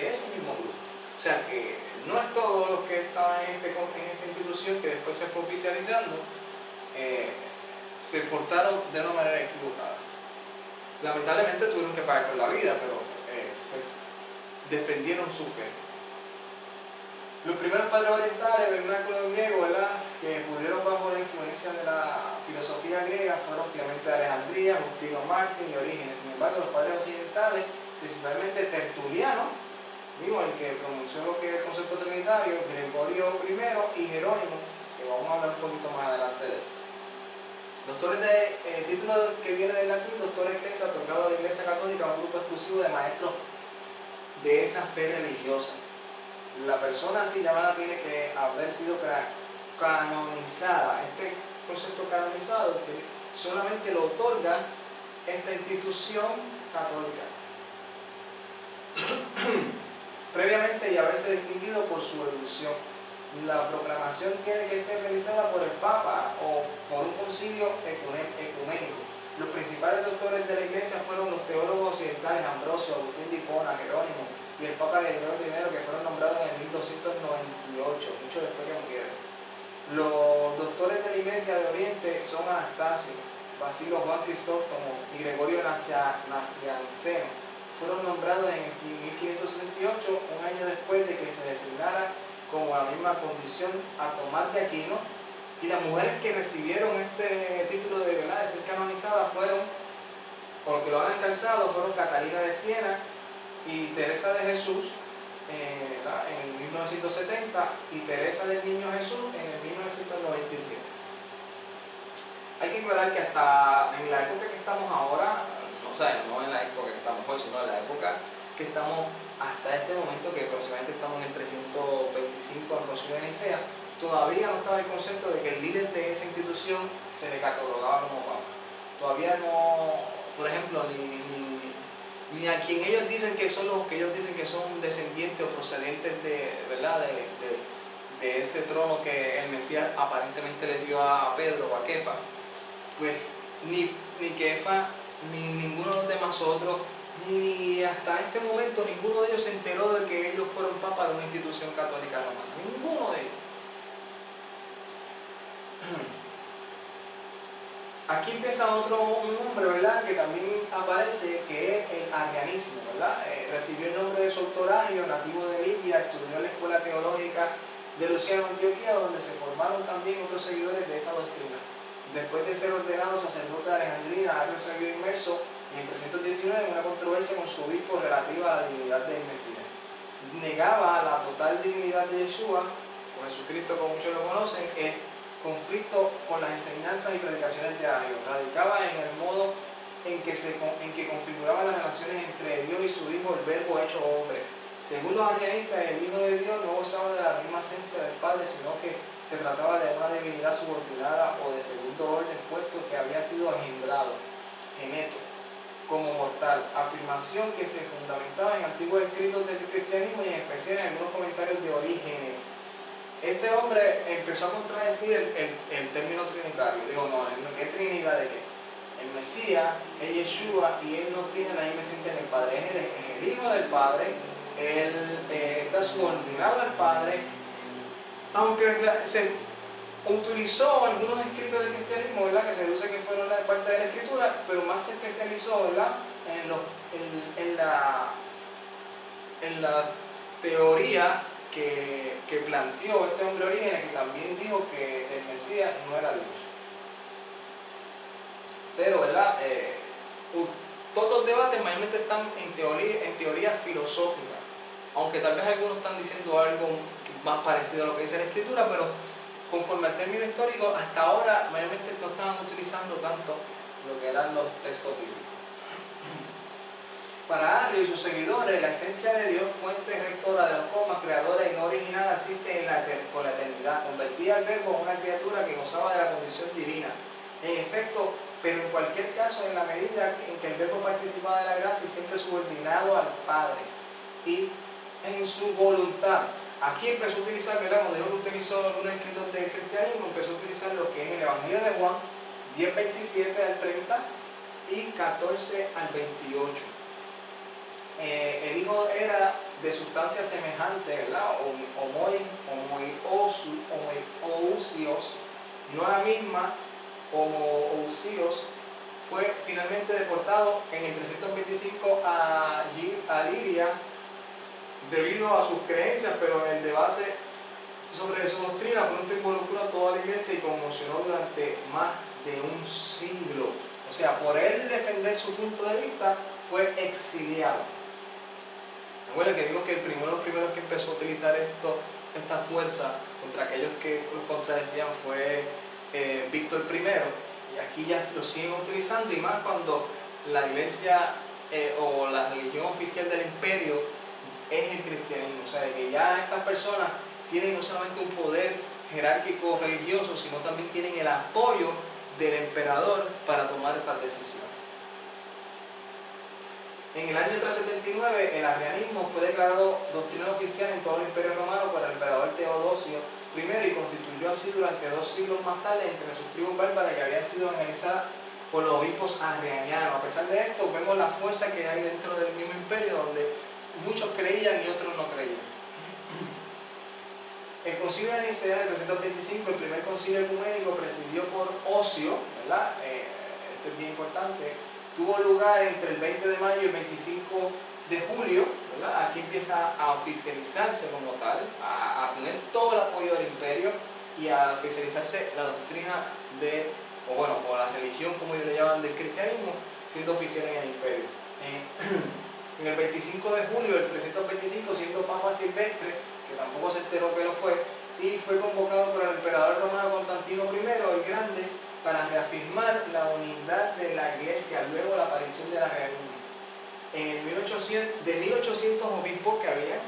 ese mismo grupo. O sea, que no es todos los que estaban en esta institución, que después se fue oficializando, se portaron de una manera equivocada. Lamentablemente tuvieron que pagar con la vida, pero se defendieron su fe. Los primeros padres orientales, vernáculo griego, ¿verdad?, que pudieron bajo la influencia de la filosofía griega fueron Clemente de Alejandría, Justino Mártir y Orígenes. Sin embargo, los padres occidentales, principalmente Tertuliano, mismo el que pronunció lo que es el concepto trinitario, Gregorio I y Jerónimo, que vamos a hablar un poquito más adelante de él. Doctores de título que viene del latín, doctor eclesia, otorgado a la Iglesia Católica, un grupo exclusivo de maestros de esa fe religiosa. La persona así llamada tiene que haber sido canonizada. Este concepto canonizado que solamente lo otorga esta institución católica. Previamente y haberse distinguido por su erudición. La proclamación tiene que ser realizada por el Papa o por un concilio ecuménico. Los principales doctores de la Iglesia fueron los teólogos occidentales Ambrosio, Agustín de Hipona, Jerónimo y el Papa Gregorio I, que fueron nombrados en el 1298, mucho después que murieron. Los doctores de la Iglesia de Oriente son Anastasio, Basilio Juan Crisóstomo y Gregorio Nacianceno. Fueron nombrados en el 1568, un año después de que se designara como la misma condición a Tomás de Aquino, y las mujeres que recibieron este título de, ¿verdad?, de ser canonizadas fueron, o los que lo han alcanzado, fueron Catalina de Siena y Teresa de Jesús en 1970 y Teresa del Niño Jesús en el 1997. Hay que aclarar que hasta en la época que estamos ahora, o sea, no en la época que estamos hoy, sino en la época que estamos hasta este momento, que aproximadamente estamos en el 325 al Concilio de Nicea, todavía no estaba el concepto de que el líder de esa institución se le catalogaba como papa. Todavía no, por ejemplo, ni a quien ellos dicen que son los que ellos dicen que son descendientes o procedentes de, ¿verdad?, de ese trono que el Mesías aparentemente le dio a Pedro o a Kefa, pues ni Kefa ni ninguno de los demás otros, ni hasta este momento ninguno de ellos se enteró de que ellos fueron papas de una institución católica romana. Ninguno de ellos. Aquí empieza un nombre, ¿verdad?, que también aparece, que es el arrianismo, ¿verdad? Recibió el nombre de su autor Arrio, nativo de Libia, estudió en la escuela teológica de Luciano, Antioquía, donde se formaron también otros seguidores de esta doctrina. Después de ser ordenado sacerdote de Alejandría, Arrio se vio inmerso en el 319 en una controversia con su obispo relativa a la divinidad del Mesías. Negaba la total divinidad de Yeshua, o Jesucristo como muchos lo conocen, el conflicto con las enseñanzas y predicaciones de Arrio. Radicaba en el modo en que configuraba las relaciones entre Dios y su Hijo, el Verbo hecho hombre. Según los arrianistas, el Hijo de Dios no gozaba de la misma esencia del Padre, sino que se trataba de una divinidad subordinada o de segundo orden, puesto que había sido engendrado, geneto, como mortal, afirmación que se fundamentaba en antiguos escritos del cristianismo y en especial en algunos comentarios de Orígenes. Este hombre empezó a contradecir el término trinitario. Digo, no, ¿qué trinidad de qué? El Mesías es Yeshua y él no tiene la misma esencia del Padre. Es el Hijo del Padre, él está subordinado al Padre, aunque se utilizó algunos escritos del cristianismo, ¿verdad?, que se deduce que fueron parte de la Escritura, pero más se especializó, ¿verdad?, en la teoría que planteó este hombre Orígenes, que también dijo que el Mesías no era Dios. Pero, ¿verdad?, todos los debates mayormente están en teorías filosóficas, aunque tal vez algunos están diciendo algo más parecido a lo que dice la Escritura, pero conforme al término histórico, hasta ahora mayormente no estaban utilizando tanto lo que eran los textos bíblicos. Para Arrio y sus seguidores, la esencia de Dios, fuente rectora de los cosmos, creadora y no original, asiste con la eternidad. Convertía al Verbo en una criatura que gozaba de la condición divina. En efecto, pero en cualquier caso, en la medida en que el Verbo participaba de la gracia y siempre subordinado al Padre y en su voluntad. Aquí empezó a utilizar, ¿verdad?, cuando dijo que utilizó algunos escritos del cristianismo, empezó a utilizar lo que es el Evangelio de Juan 10:27 al 30 y 14 al 28. El Hijo era de sustancia semejante, ¿verdad?, homoousios, no la misma, Homo Ousios, fue finalmente deportado en el 325 a Liria debido a sus creencias, pero el debate sobre su doctrina pronto involucró a toda la iglesia y conmocionó durante más de un siglo. O sea, por él defender su punto de vista, fue exiliado. Recuerden que vimos que uno de los primeros que empezó a utilizar esta fuerza contra aquellos que los contradecían fue Víctor I, y aquí ya lo siguen utilizando, y más cuando la iglesia o la religión oficial del imperio es el cristianismo. O sea, que ya estas personas tienen no solamente un poder jerárquico religioso, sino también tienen el apoyo del emperador para tomar estas decisiones. En el año 379, el arrianismo fue declarado doctrina oficial en todo el Imperio Romano por el emperador Teodosio I y constituyó así durante 2 siglos más tarde entre sus tribus bárbaras que habían sido organizadas por los obispos arrianianos. A pesar de esto, vemos la fuerza que hay dentro del mismo imperio, donde muchos creían y otros no creían. El concilio de Nicea en 325, el primer concilio ecuménico presidido por Ocio, ¿verdad? Este es bien importante, tuvo lugar entre el 20 de mayo y el 25 de julio, ¿verdad? Aquí empieza a oficializarse como tal, a tener todo el apoyo del imperio y a oficializarse la doctrina o la religión, como ellos le llaman, del cristianismo, siendo oficial en el imperio. En el 25 de julio del 325, siendo Papa Silvestre, que tampoco se enteró que lo fue, y fue convocado por el emperador romano Constantino I el Grande para reafirmar la unidad de la iglesia luego de la aparición de la religión. De 1800 obispos que había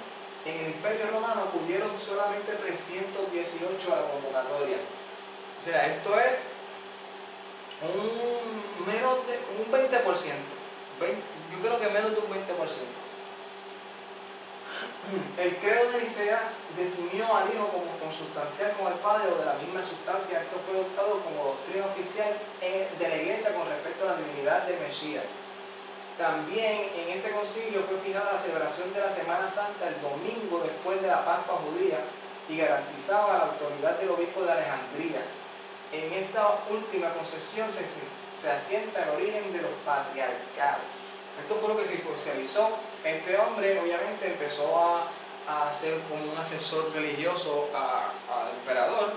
en el imperio romano, acudieron solamente 318 a la convocatoria. O sea, esto es un 20%. Yo creo que menos de un 20%. El credo de Nicea definió al Hijo como consustancial con el Padre o de la misma sustancia. Esto fue adoptado como doctrina oficial de la Iglesia con respecto a la divinidad del Mesías. También en este concilio fue fijada la celebración de la Semana Santa el domingo después de la Pascua judía y garantizaba la autoridad del obispo de Alejandría. En esta última concesión se asienta el origen de los patriarcados. Esto fue lo que se oficializó. Este hombre obviamente empezó a ser como un asesor religioso al emperador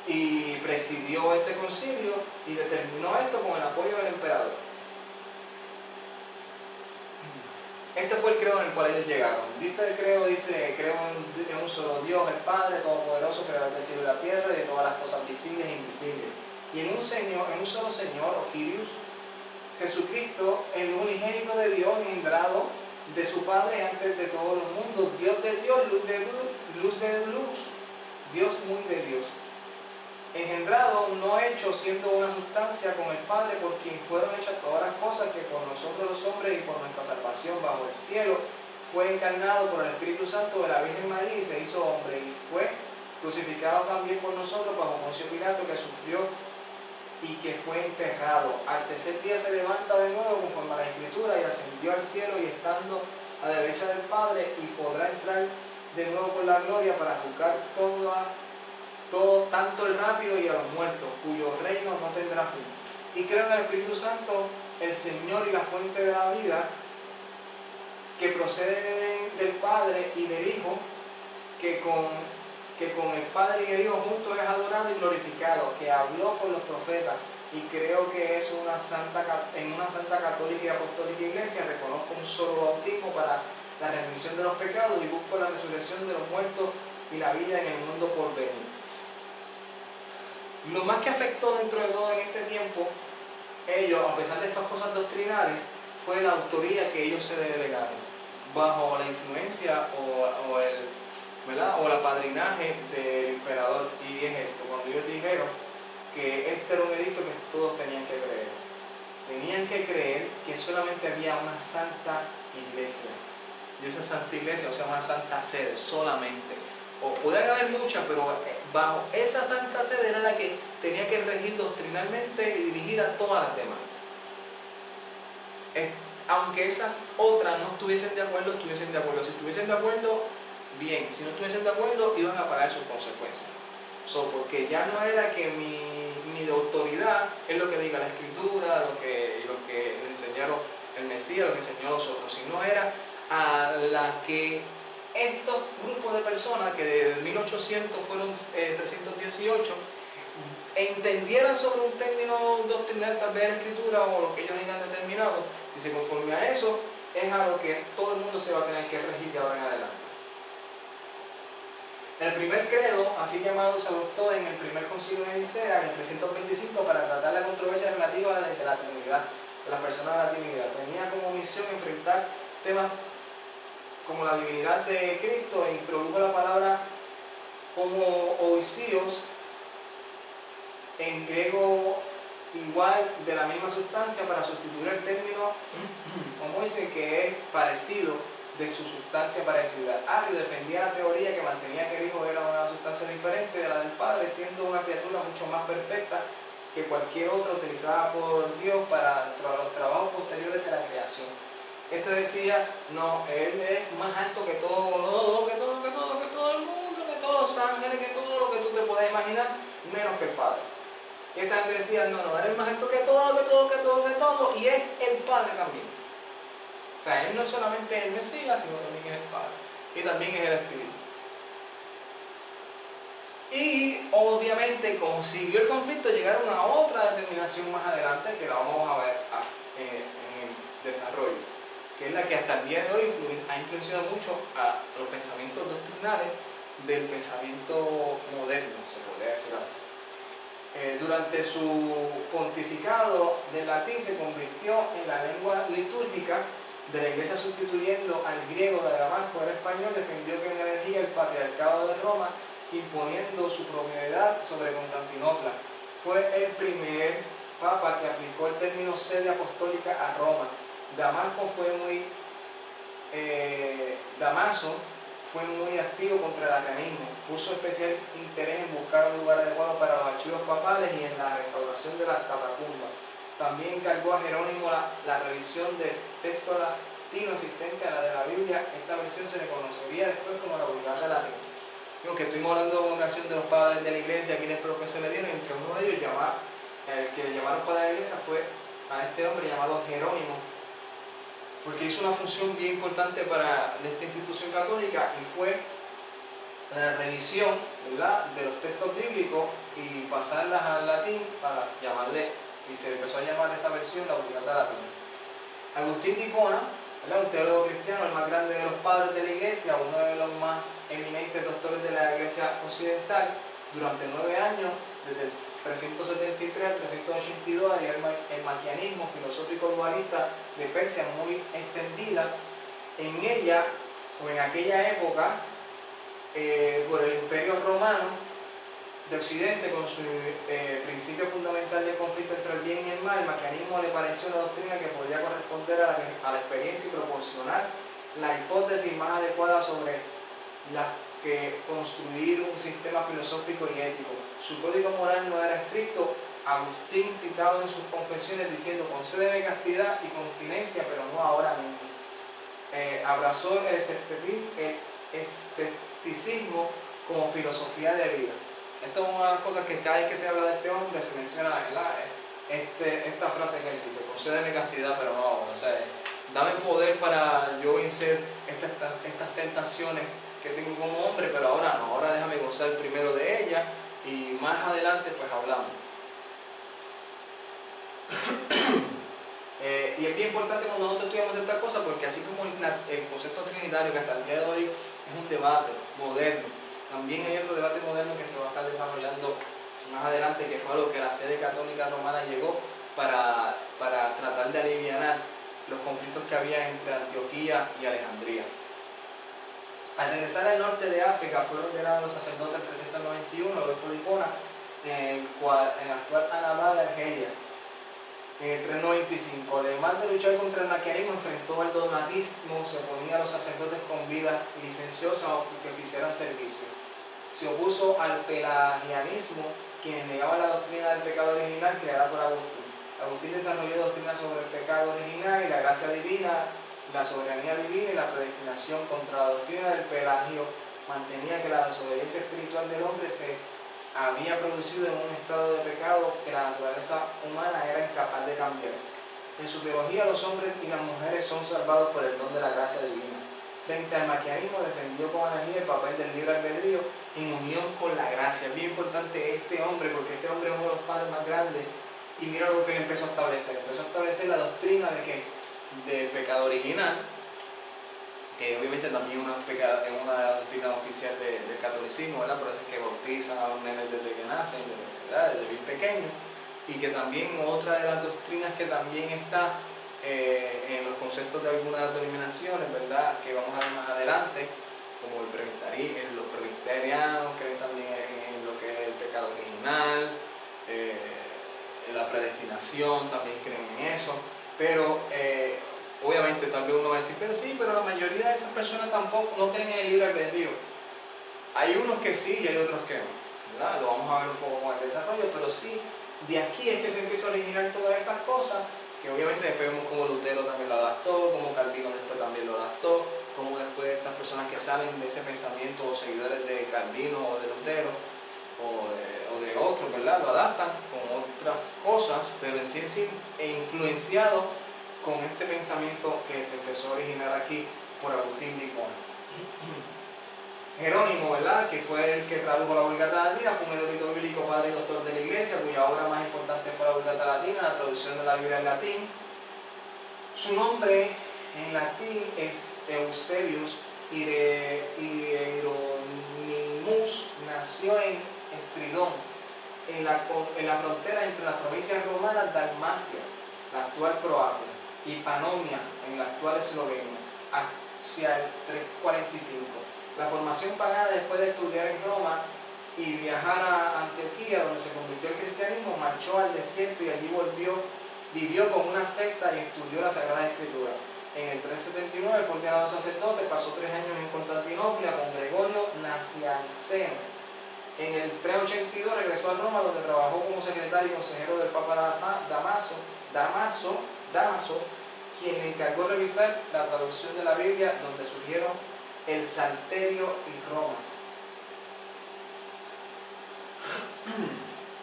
y presidió este concilio y determinó esto con el apoyo del emperador. Este fue el credo en el cual ellos llegaron. El credo dice: creo en un solo Dios, el Padre Todopoderoso, creador del cielo y la tierra y de todas las cosas visibles e invisibles. Y en un solo Señor, o Kyrios, Jesucristo, el unigénito de Dios, engendrado de su Padre antes de todos los mundos, Dios de Dios, luz de luz, Dios muy de Dios. Engendrado, no hecho, siendo una sustancia con el Padre, por quien fueron hechas todas las cosas, que por nosotros los hombres y por nuestra salvación bajo el cielo, fue encarnado por el Espíritu Santo de la Virgen María y se hizo hombre, y fue crucificado también por nosotros bajo Poncio Pilato, que sufrió y que fue enterrado. Al tercer día se levanta de nuevo conforme a la Escritura y ascendió al cielo, y estando a la derecha del Padre, y podrá entrar de nuevo con la gloria para juzgar todo, tanto el rápido y a los muertos, cuyo reino no tendrá fin. Y creo en el Espíritu Santo, el Señor y la fuente de la vida, que procede del Padre y del Hijo, que con el Padre y el Hijo juntos es adorado y glorificado, que habló por los profetas, y creo que es en una santa católica y apostólica iglesia. Reconozco un solo bautismo para la remisión de los pecados y busco la resurrección de los muertos y la vida en el mundo por venir. Lo más que afectó dentro de todo en este tiempo, ellos, a pesar de estas cosas doctrinales, fue la autoría que ellos se delegaron, bajo la influencia o el apadrinaje del emperador. Y es esto: cuando ellos dijeron que este era un edicto que todos tenían que creer. Tenían que creer que solamente había una santa iglesia. Y esa santa iglesia, o sea, una santa sede solamente. O podían haber muchas, pero bajo esa santa sede era la que tenía que regir doctrinalmente y dirigir a todas las demás. Aunque esas otras no estuviesen de acuerdo, Si estuviesen de acuerdo, bien. Si no estuviesen de acuerdo, iban a pagar sus consecuencias. Porque ya no era que mi autoridad es lo que diga la Escritura, lo que enseñaron el Mesías, lo que enseñó a los otros, sino era a la que estos grupos de personas, que de 1800 fueron 318, entendieran sobre un término doctrinal, tal vez la Escritura o lo que ellos hayan determinado, y se conforme a eso es a lo que todo el mundo se va a tener que regir de ahora en adelante. El primer credo, así llamado, se adoptó en el primer concilio de Nicea, en el 325, para tratar la controversia relativa de la Trinidad, de las personas de la Trinidad. Tenía como misión enfrentar temas como la divinidad de Cristo e introdujo la palabra como oisios, en griego igual, de la misma sustancia, para sustituir el término homoisis, que es parecido, de su sustancia parecida. Arrio defendía la teoría que mantenía que el Hijo era una sustancia diferente de la del Padre, siendo una criatura mucho más perfecta que cualquier otra utilizada por Dios para los trabajos posteriores de la creación. Este decía, no, Él es más alto que todo el mundo, que todos los ángeles, que todo lo que tú te puedas imaginar, menos que el Padre. Y esta gente decía, no, Él es más alto que todo, y es el Padre también. O sea, Él no es solamente el Mesías, sino también es el Padre. Y también es el Espíritu. Y obviamente, como siguió el conflicto, llegaron a otra determinación más adelante, que la vamos a ver en el desarrollo, que es la que hasta el día de hoy ha influenciado mucho a los pensamientos doctrinales del pensamiento moderno, se podría decir así. Durante su pontificado del latín se convirtió en la lengua litúrgica de la Iglesia, sustituyendo al griego de Damasco. El español defendió que en herejía el patriarcado de Roma, imponiendo su propiedad sobre Constantinopla. Fue el primer papa que aplicó el término sede apostólica a Roma. Damaso fue muy activo contra el arrianismo, puso especial interés en buscar un lugar adecuado para los archivos papales y en la restauración de las catacumbas. También encargó a Jerónimo la revisión del texto latino existente a la de la Biblia. Esta versión se le conocería después como la Vulgata Latina. Digo que estuvimos hablando en una ocasión de los padres de la iglesia, quiénes fueron los que se le dieron, entre uno de ellos, el que le llamaron padre de la iglesia, fue a este hombre llamado Jerónimo, porque hizo una función bien importante para esta institución católica, y fue la revisión, ¿verdad?, de los textos bíblicos y pasarlas al latín para llamarle, y se empezó a llamar esa versión la Vulgata Latina. Agustín de Hipona, ¿verdad?, un teólogo cristiano, el más grande de los padres de la iglesia, uno de los más eminentes doctores de la iglesia occidental, durante 9 años, desde el 373 al 382, había el maquianismo filosófico dualista de Persia muy extendida. En ella, o en aquella época, por el Imperio Romano de Occidente, con su principio fundamental de conflicto entre el bien y el mal, el maquianismo le pareció una doctrina que podía corresponder a la experiencia y proporcionar la hipótesis más adecuada sobre la que construir un sistema filosófico y ético. Su código moral no era estricto. Agustín, citado en sus confesiones diciendo: concédeme castidad y continencia, pero no ahora mismo. Abrazó el escepticismo como filosofía de vida. Esto es una de las cosas que cada vez que se habla de este hombre se menciona, esta frase que él dice: concédeme castidad, pero no ahora. O sea, dame poder para yo vencer estas tentaciones que tengo como hombre, pero ahora no, ahora déjame gozar primero de ella y más adelante pues hablamos. Y es bien importante cuando nosotros estudiamos de esta cosa, porque así como el concepto trinitario, que hasta el día de hoy es un debate moderno, también hay otro debate moderno que se va a estar desarrollando más adelante, que fue a lo que la sede católica romana llegó para tratar de aliviar los conflictos que había entre Antioquía y Alejandría. Al regresar al norte de África, fueron ordenados los sacerdotes en 391, el obispo de Hipona, en la actual Annaba de Argelia, en el 395. Además de luchar contra el maquianismo, enfrentó al donatismo, se oponía a los sacerdotes con vida licenciosa o que oficiaran servicio. Se opuso al pelagianismo, quienes negaban la doctrina del pecado original creada por Agustín. Agustín desarrolló doctrinas sobre el pecado original y la gracia divina, la soberanía divina y la predestinación. Contra la doctrina del pelagio, mantenía que la desobediencia espiritual del hombre se había producido en un estado de pecado que la naturaleza humana era incapaz de cambiar. En su teología, los hombres y las mujeres son salvados por el don de la gracia divina. Frente al maquianismo, defendió con energía el papel del libre albedrío en unión con la gracia. Es bien importante este hombre, porque este hombre es uno de los padres más grandes, y mira lo que él empezó a establecer. Empezó a establecer la doctrina de que del pecado original, que obviamente también es una doctrina oficial del catolicismo, ¿verdad? Por eso es que bautizan a los nenes desde que nacen, ¿verdad? Desde bien pequeños. Y que también otra de las doctrinas que también está en los conceptos de algunas denominaciones, ¿verdad?, que vamos a ver más adelante, como los presbiterianos creen también en lo que es el pecado original, en la predestinación también creen en eso, pero obviamente tal vez uno va a decir, pero la mayoría de esas personas tampoco no creen en el libre albedrío. Hay unos que sí y hay otros que no, ¿verdad? Lo vamos a ver un poco con el desarrollo, pero sí, de aquí es que se empieza a originar todas estas cosas, que obviamente después vemos como Lutero también lo adaptó, como Calvino después también lo adaptó, como después estas personas que salen de ese pensamiento o seguidores de Calvino o de Lutero o de otros, ¿verdad?, lo adaptan con otras cosas, pero en sí influenciado con este pensamiento que se empezó a originar aquí por Agustín de Hipona. Jerónimo, ¿verdad?, que fue el que tradujo la Vulgata Latina, fue un erudito bíblico, padre y doctor de la Iglesia, cuya obra más importante fue la Vulgata Latina, la traducción de la Biblia en latín. Su nombre en latín es Eusebius Hieronymus. Nació en Estridón, en la frontera entre las provincias romanas Dalmacia, la actual Croacia, y Panonia, en la actual Eslovenia, hacia el 345. La formación pagana, después de estudiar en Roma y viajar a Antioquía, donde se convirtió el cristianismo, marchó al desierto y allí vivió con una secta y estudió la Sagrada Escritura. En el 379 fue ordenado sacerdote, pasó 3 años en Constantinopla con Gregorio Nacianceno. En el 382 regresó a Roma, donde trabajó como secretario y consejero del Papa Damaso, quien le encargó revisar la traducción de la Biblia, donde surgieron el Salterio y Roma.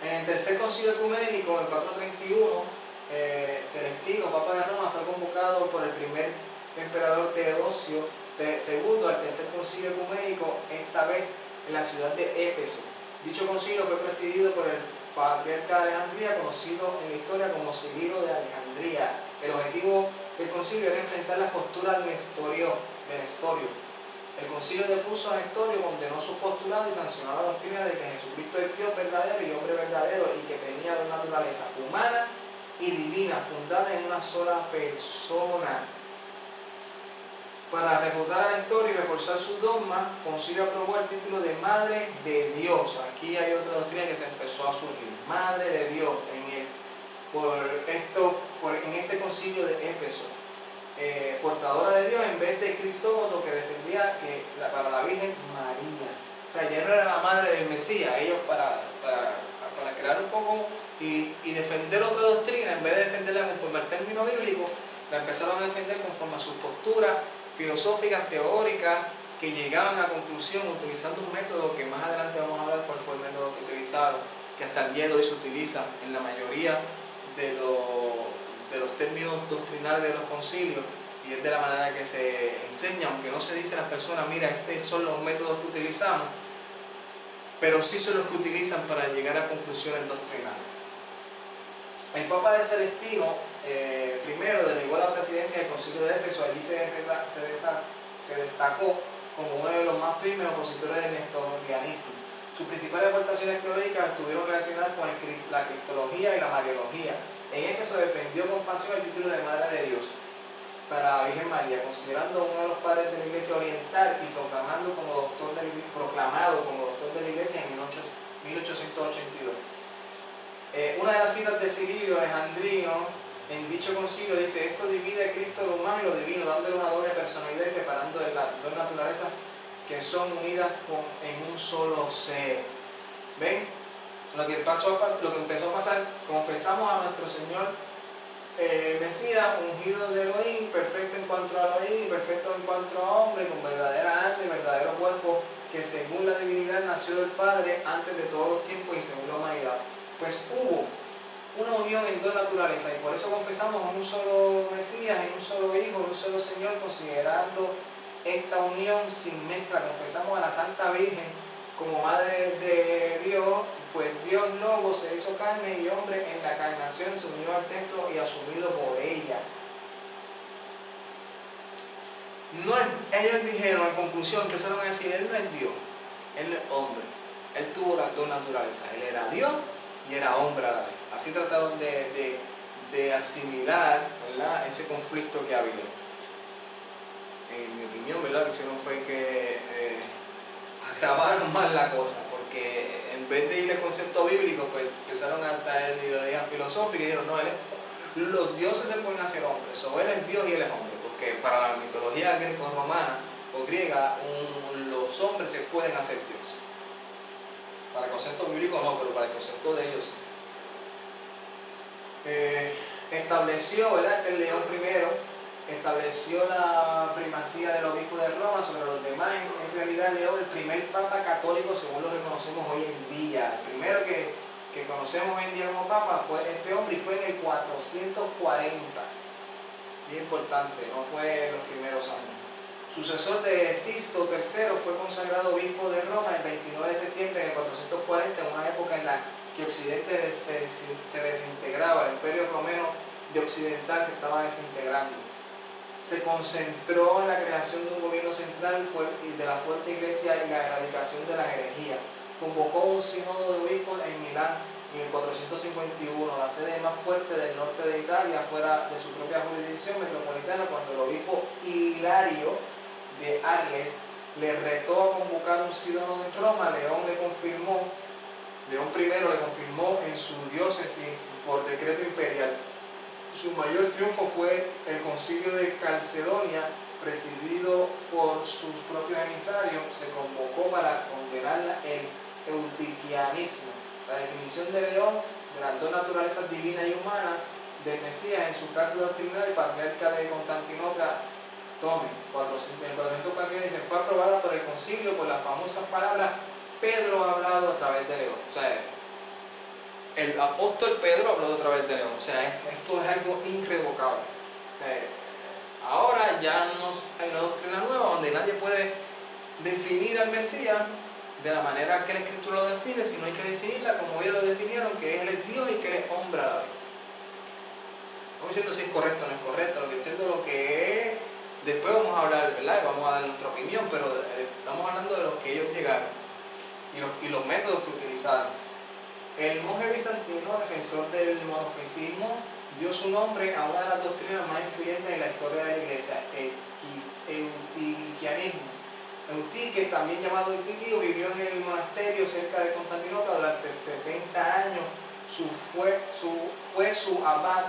En el tercer concilio ecuménico, el 431, Celestino, Papa de Roma, fue convocado por el primer emperador Teodosio II al tercer concilio ecuménico, esta vez en la ciudad de Éfeso. Dicho concilio fue presidido por el patriarca de Alejandría, conocido en la historia como Cirilo de Alejandría. El objetivo del concilio era enfrentar las posturas de Nestorio. El concilio depuso a Nestorio, condenó su postulado y sancionó la doctrina de que Jesucristo es Dios verdadero y hombre verdadero y que tenía de naturaleza humana y divina, fundada en una sola persona. Para refutar a Nestorio y reforzar sus dogmas, el concilio aprobó el título de Madre de Dios. Aquí hay otra doctrina que se empezó a surgir, Madre de Dios, en este concilio de Éfeso. Portadora de Dios en vez de Cristógono, que defendía para la Virgen María. O sea, ya no era la madre del Mesías. Ellos para crear un poco y defender otra doctrina, en vez de defenderla conforme al término bíblico, la empezaron a defender conforme a sus posturas filosóficas, teóricas, que llegaban a conclusión utilizando un método que más adelante vamos a hablar cuál fue el método que utilizaron, que hasta el día de hoy se utiliza en la mayoría de los términos doctrinales de los concilios, y es de la manera que se enseña, aunque no se dice a las personas, mira, estos son los métodos que utilizamos, pero sí son los que utilizan para llegar a conclusiones doctrinales. El Papa de Celestino primero delegó la presidencia del Concilio de Éfeso. Allí se destacó como uno de los más firmes opositores del nestorianismo. Sus principales aportaciones teológicas estuvieron relacionadas con la cristología y la mariología. En Éfeso defendió con pasión el título de Madre de Dios para la Virgen María, considerando uno de los padres de la Iglesia Oriental y proclamado como doctor de la Iglesia en 1882. Una de las citas de Cirilo Alejandrino en dicho concilio dice: esto divide a Cristo lo humano y lo divino, dándole una doble personalidad y separando de las dos naturalezas que son unidas en un solo ser. ¿Ven? Lo que empezó a pasar, confesamos a nuestro Señor Mesías, ungido de Elohim, perfecto en cuanto a Elohim y perfecto en cuanto a hombre, con verdadera alma y verdadero cuerpo que según la divinidad nació del Padre antes de todos los tiempos y según la humanidad. Pues hubo una unión en dos naturalezas y por eso confesamos en un solo Mesías, en un solo Hijo, en un solo Señor, considerando esta unión sin mezcla. Confesamos a la Santa Virgen como Madre de Dios, pues Dios Lobo se hizo carne y hombre en la encarnación, se unió al templo y asumido por ella. No es, ellos dijeron, en conclusión, empezaron a decir, Él no es Dios, Él no es hombre. Él tuvo las dos naturalezas, Él era Dios y era hombre a la vez. Así trataron de asimilar, ¿verdad?, ese conflicto que había. En mi opinión, ¿verdad?, lo que hicieron fue que agravaron más la cosa, porque en vez de ir al concepto bíblico, pues empezaron a traer ideologías filosóficas y dijeron, no, los dioses se pueden hacer hombres, o Él es Dios y Él es hombre, porque para la mitología greco-romana o griega, los hombres se pueden hacer Dios. Para el concepto bíblico no, pero para el concepto de ellos sí. Estableció, ¿verdad?, este León I, estableció la primacía del obispo de Roma sobre los demás. En realidad León, el primer papa católico según lo reconocemos hoy en día. El primero que conocemos hoy en día como papa fue este hombre y fue en el 440. Bien importante, no fue en los primeros años. Sucesor de Sisto III, fue consagrado obispo de Roma el 29 de septiembre de 440, en una época en la que Occidente se desintegraba, el Imperio Romano de Occidental se estaba desintegrando. Se concentró en la creación de un gobierno central de la fuerte iglesia y la erradicación de la herejía. Convocó un sínodo de obispos en Milán en el 451, la sede más fuerte del norte de Italia, fuera de su propia jurisdicción metropolitana, cuando el obispo Hilario de Arles le retó a convocar un sínodo en Roma. León I le confirmó en su diócesis por decreto imperial. Su mayor triunfo fue el concilio de Calcedonia, presidido por sus propios emisarios. Se convocó para condenar el eutiquianismo. La definición de León de las dos naturalezas divina y humana del Mesías en su cátedra doctrinal, el patriarca de Constantinopla, Tome, 441, fue aprobada por el concilio por las famosas palabras Pedro ha hablado a través de León. O sea, el apóstol Pedro habló a través de León. O sea, esto es algo irrevocable. O sea, ahora ya hay una doctrina nueva donde nadie puede definir al Mesías de la manera que la Escritura lo define, sino hay que definirla como ellos lo definieron, que Él es Dios y que Él es hombre a la vez. No diciendo si es correcto o no es correcto, lo que diciendo lo que es. Después vamos a hablar, ¿verdad?, y vamos a dar nuestra opinión, pero estamos hablando de los que ellos llegaron y los métodos que utilizaron. El monje bizantino, defensor del monofisismo, dio su nombre a una de las doctrinas más influyentes en la historia de la Iglesia, el eutiquianismo. Eutique, también llamado Eutiquio, vivió en el monasterio cerca de Constantinopla durante 70 años. Fue su abad,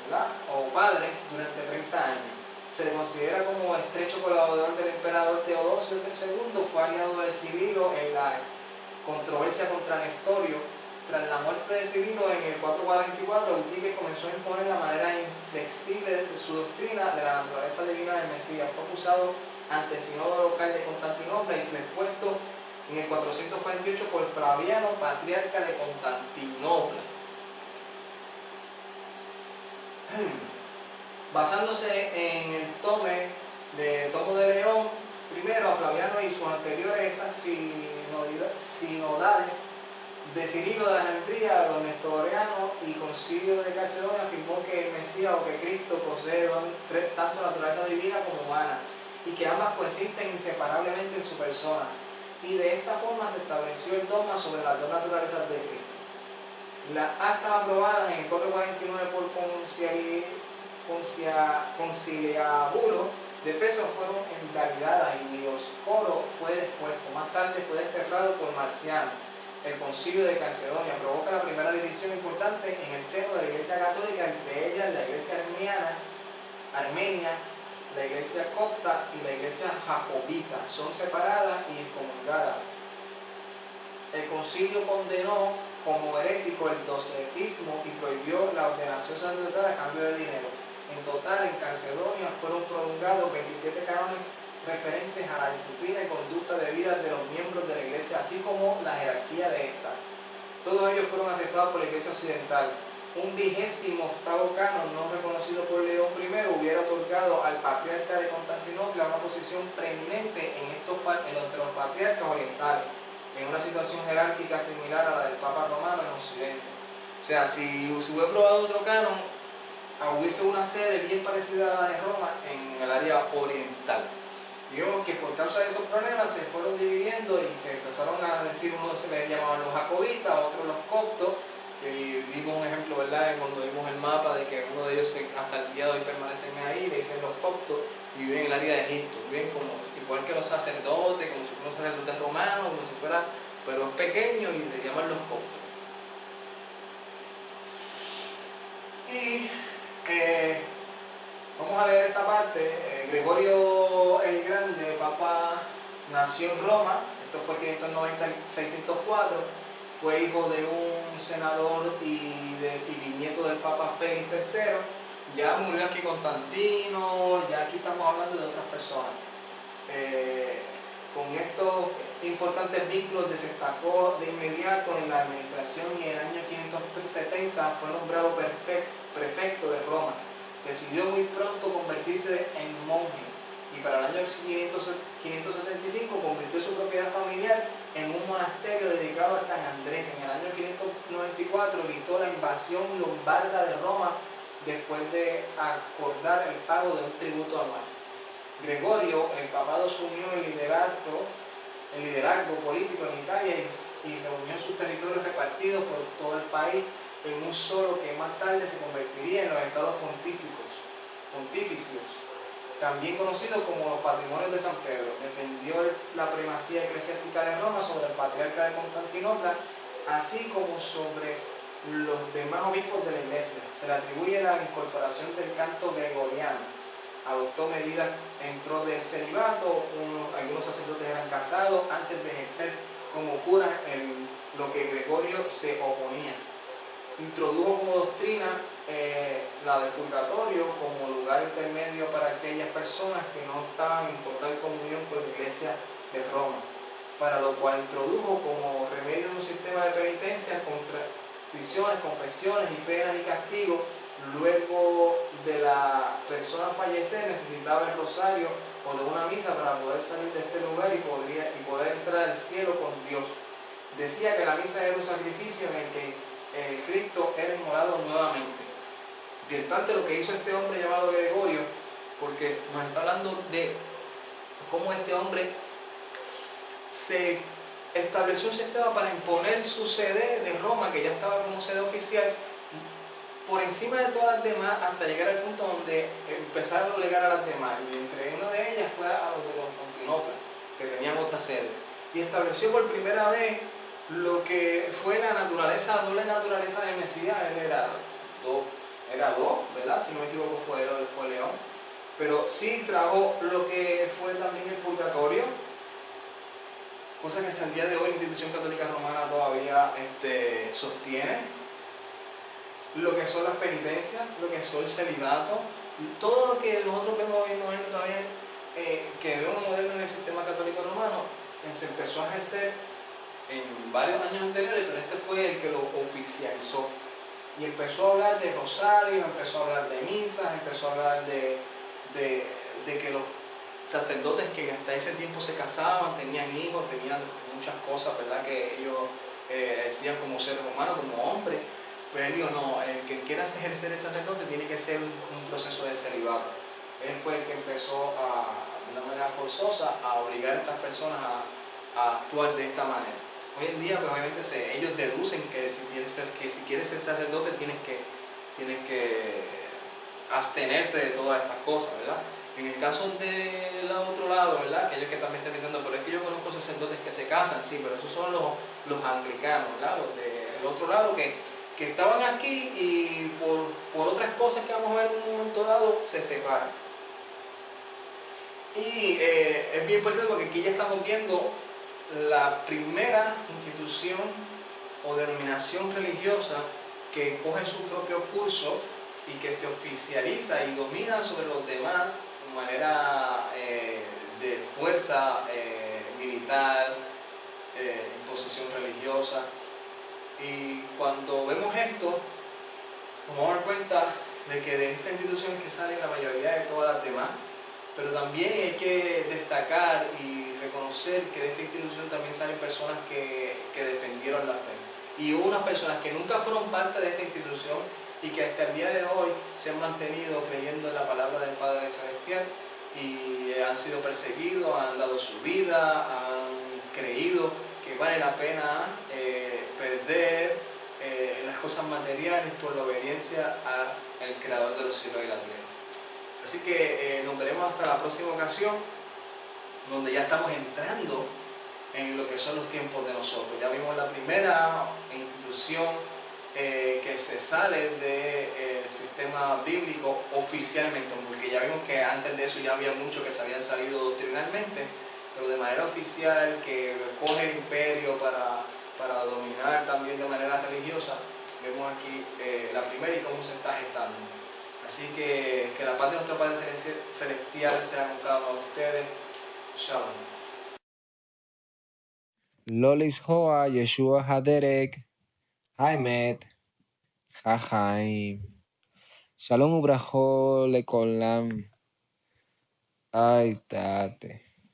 ¿verdad?, o padre durante 30 años. Se le considera como estrecho colaborador del emperador Teodosio II. Fue aliado de Cirilo en la controversia contra Nestorio. Tras la muerte de Cirilo en el 444, Eutique comenzó a imponer la manera inflexible de su doctrina de la naturaleza divina del Mesías. Fue acusado ante el sínodo local de Constantinopla y depuesto en el 448 por Flaviano, patriarca de Constantinopla. Basándose en el tomo de León, primero a Flaviano y sus anteriores estas sinodales de Cirilo de Alejandría, los nestorianos y concilio de Calcedonia, afirmó que el Mesías o que Cristo posee tanto naturaleza divina como humana y que ambas coexisten inseparablemente en su persona, y de esta forma se estableció el dogma sobre las dos naturalezas de Cristo. Las actas aprobadas en el 449 por conciliábulo de Efeso fueron invalidadas y Dioscoro fue depuesto. Más tarde fue desterrado por Marciano. El concilio de Calcedonia provoca la primera división importante en el seno de la Iglesia Católica, entre ellas la Iglesia Armenia, la Iglesia Copta y la Iglesia Jacobita. Son separadas y excomulgadas. El concilio condenó como herético el docetismo y prohibió la ordenación sacerdotal a cambio de dinero. En total, en Calcedonia fueron promulgados 27 cánones referentes a la disciplina y conducta de vida de los miembros de la Iglesia, así como la jerarquía de esta. Todos ellos fueron aceptados por la Iglesia Occidental. Un 28º canon no reconocido por León I hubiera otorgado al patriarca de Constantinopla una posición preeminente entre los patriarcas orientales, en una situación jerárquica similar a la del Papa Romano en Occidente. O sea, si se hubiera aprobado otro canon, hubiese una sede bien parecida a la de Roma en el área oriental. Y vemos que por causa de esos problemas se fueron dividiendo y se empezaron a decir, unos se les llamaban los jacobitas, otros los coptos. Y dimos un ejemplo, ¿verdad?, cuando vimos el mapa de que uno de ellos hasta el día de hoy permanecen ahí, le dicen los coptos, y viven en el área de Egipto, viven como, igual que los sacerdotes, como si fueran sacerdotes romanos, como si fuera, pero es pequeño y se llaman los coptos. Y vamos a leer esta parte. Gregorio el Grande, Papa, nació en Roma, esto fue en 590-604. Fue hijo de un senador y bisnieto del Papa Félix III. Ya murió aquí Constantino, ya aquí estamos hablando de otras personas. Con estos importantes vínculos destacó de inmediato en la administración y en el año 570 fue nombrado prefecto de Roma. Decidió muy pronto convertirse en monje y para el año 575 convirtió su propiedad familiar en un monasterio dedicado a San Andrés. En el año 594 evitó la invasión lombarda de Roma después de acordar el pago de un tributo anual. Gregorio, el papado, asumió el liderazgo político en Italia y reunió sus territorios repartidos por todo el país en un solo que más tarde se convertiría en los estados pontificios, también conocidos como los patrimonios de San Pedro. Defendió la primacía eclesiástica de Roma sobre el patriarca de Constantinopla, así como sobre los demás obispos de la Iglesia. Se le atribuye la incorporación del canto gregoriano. Adoptó medidas en pro del celibato. Algunos sacerdotes eran casados antes de ejercer como curas, en lo que Gregorio se oponía. Introdujo como doctrina la del purgatorio como lugar intermedio para aquellas personas que no estaban en total comunión con la Iglesia de Roma, para lo cual introdujo como remedio un sistema de penitencia contra contriciones, confesiones y penas y castigos. Luego de la persona fallecer necesitaba el rosario o de una misa para poder salir de este lugar y poder entrar al cielo con Dios. Decía que la misa era un sacrificio en el que Cristo era inmolado nuevamente. Importante lo que hizo este hombre llamado Gregorio, porque nos está hablando de cómo este hombre se estableció un sistema para imponer su sede de Roma, que ya estaba como sede oficial, por encima de todas las demás, hasta llegar al punto donde empezar a doblegar a las demás. Y entre una de ellas fue a los de Constantinopla, que tenían otra sede. Y estableció por primera vez lo que fue la doble naturaleza del Mesías. Él era dos, ¿verdad? Si no me equivoco fue León. Pero sí trajo lo que fue también el purgatorio, cosa que hasta el día de hoy la institución católica romana todavía sostiene. Lo que son las penitencias, lo que son el celibato, todo lo que nosotros vemos hoy moderno todavía, que vemos moderno en el sistema católico romano, se empezó a ejercer en varios años anteriores, pero este fue el que lo oficializó. Y empezó a hablar de rosarios, empezó a hablar de misas, empezó a hablar de que los sacerdotes que hasta ese tiempo se casaban, tenían hijos, tenían muchas cosas, ¿verdad?, que ellos decían como seres humanos, como hombres. Pues él dijo, no, el que quiera ejercer el sacerdote tiene que ser un proceso de celibato. Él fue el que empezó de una manera forzosa a obligar a estas personas a actuar de esta manera. Hoy en día, pues obviamente ellos deducen que si quieres ser sacerdote tienes que abstenerte de todas estas cosas, ¿verdad? En el caso del otro lado, ¿verdad?, aquellos que también están pensando, pero es que yo conozco sacerdotes que se casan, sí, pero esos son los anglicanos, ¿verdad?, los del otro lado que estaban aquí y por otras cosas que vamos a ver en un momento dado se separan. Y es bien importante porque aquí ya estamos viendo la primera institución o denominación religiosa que coge su propio curso y que se oficializa y domina sobre los demás de manera de fuerza militar, imposición religiosa. Y cuando vemos esto, nos vamos a dar cuenta de que de esta institución es que salen la mayoría de todas las demás, pero también hay que destacar y reconocer que de esta institución también salen personas que defendieron la fe. Y hubo unas personas que nunca fueron parte de esta institución y que hasta el día de hoy se han mantenido creyendo en la palabra del Padre Celestial y han sido perseguidos, han dado su vida, han creído que vale la pena perder las cosas materiales por la obediencia al Creador de los cielos y la tierra. Así que nos veremos hasta la próxima ocasión, donde ya estamos entrando en lo que son los tiempos de nosotros. Ya vimos la primera institución que se sale del sistema bíblico oficialmente, porque ya vimos que antes de eso ya había muchos que se habían salido doctrinalmente, pero de manera oficial, que coge el imperio para dominar también de manera religiosa. Vemos aquí la primera y cómo se está gestando. Así que la paz de nuestro Padre Celestial sea con cada uno de ustedes. Shalom. Lolis Hoa, Yeshua Haderek, Haimet, Hachaim. Shalom Ubrajo Lekolam. Ay, tate.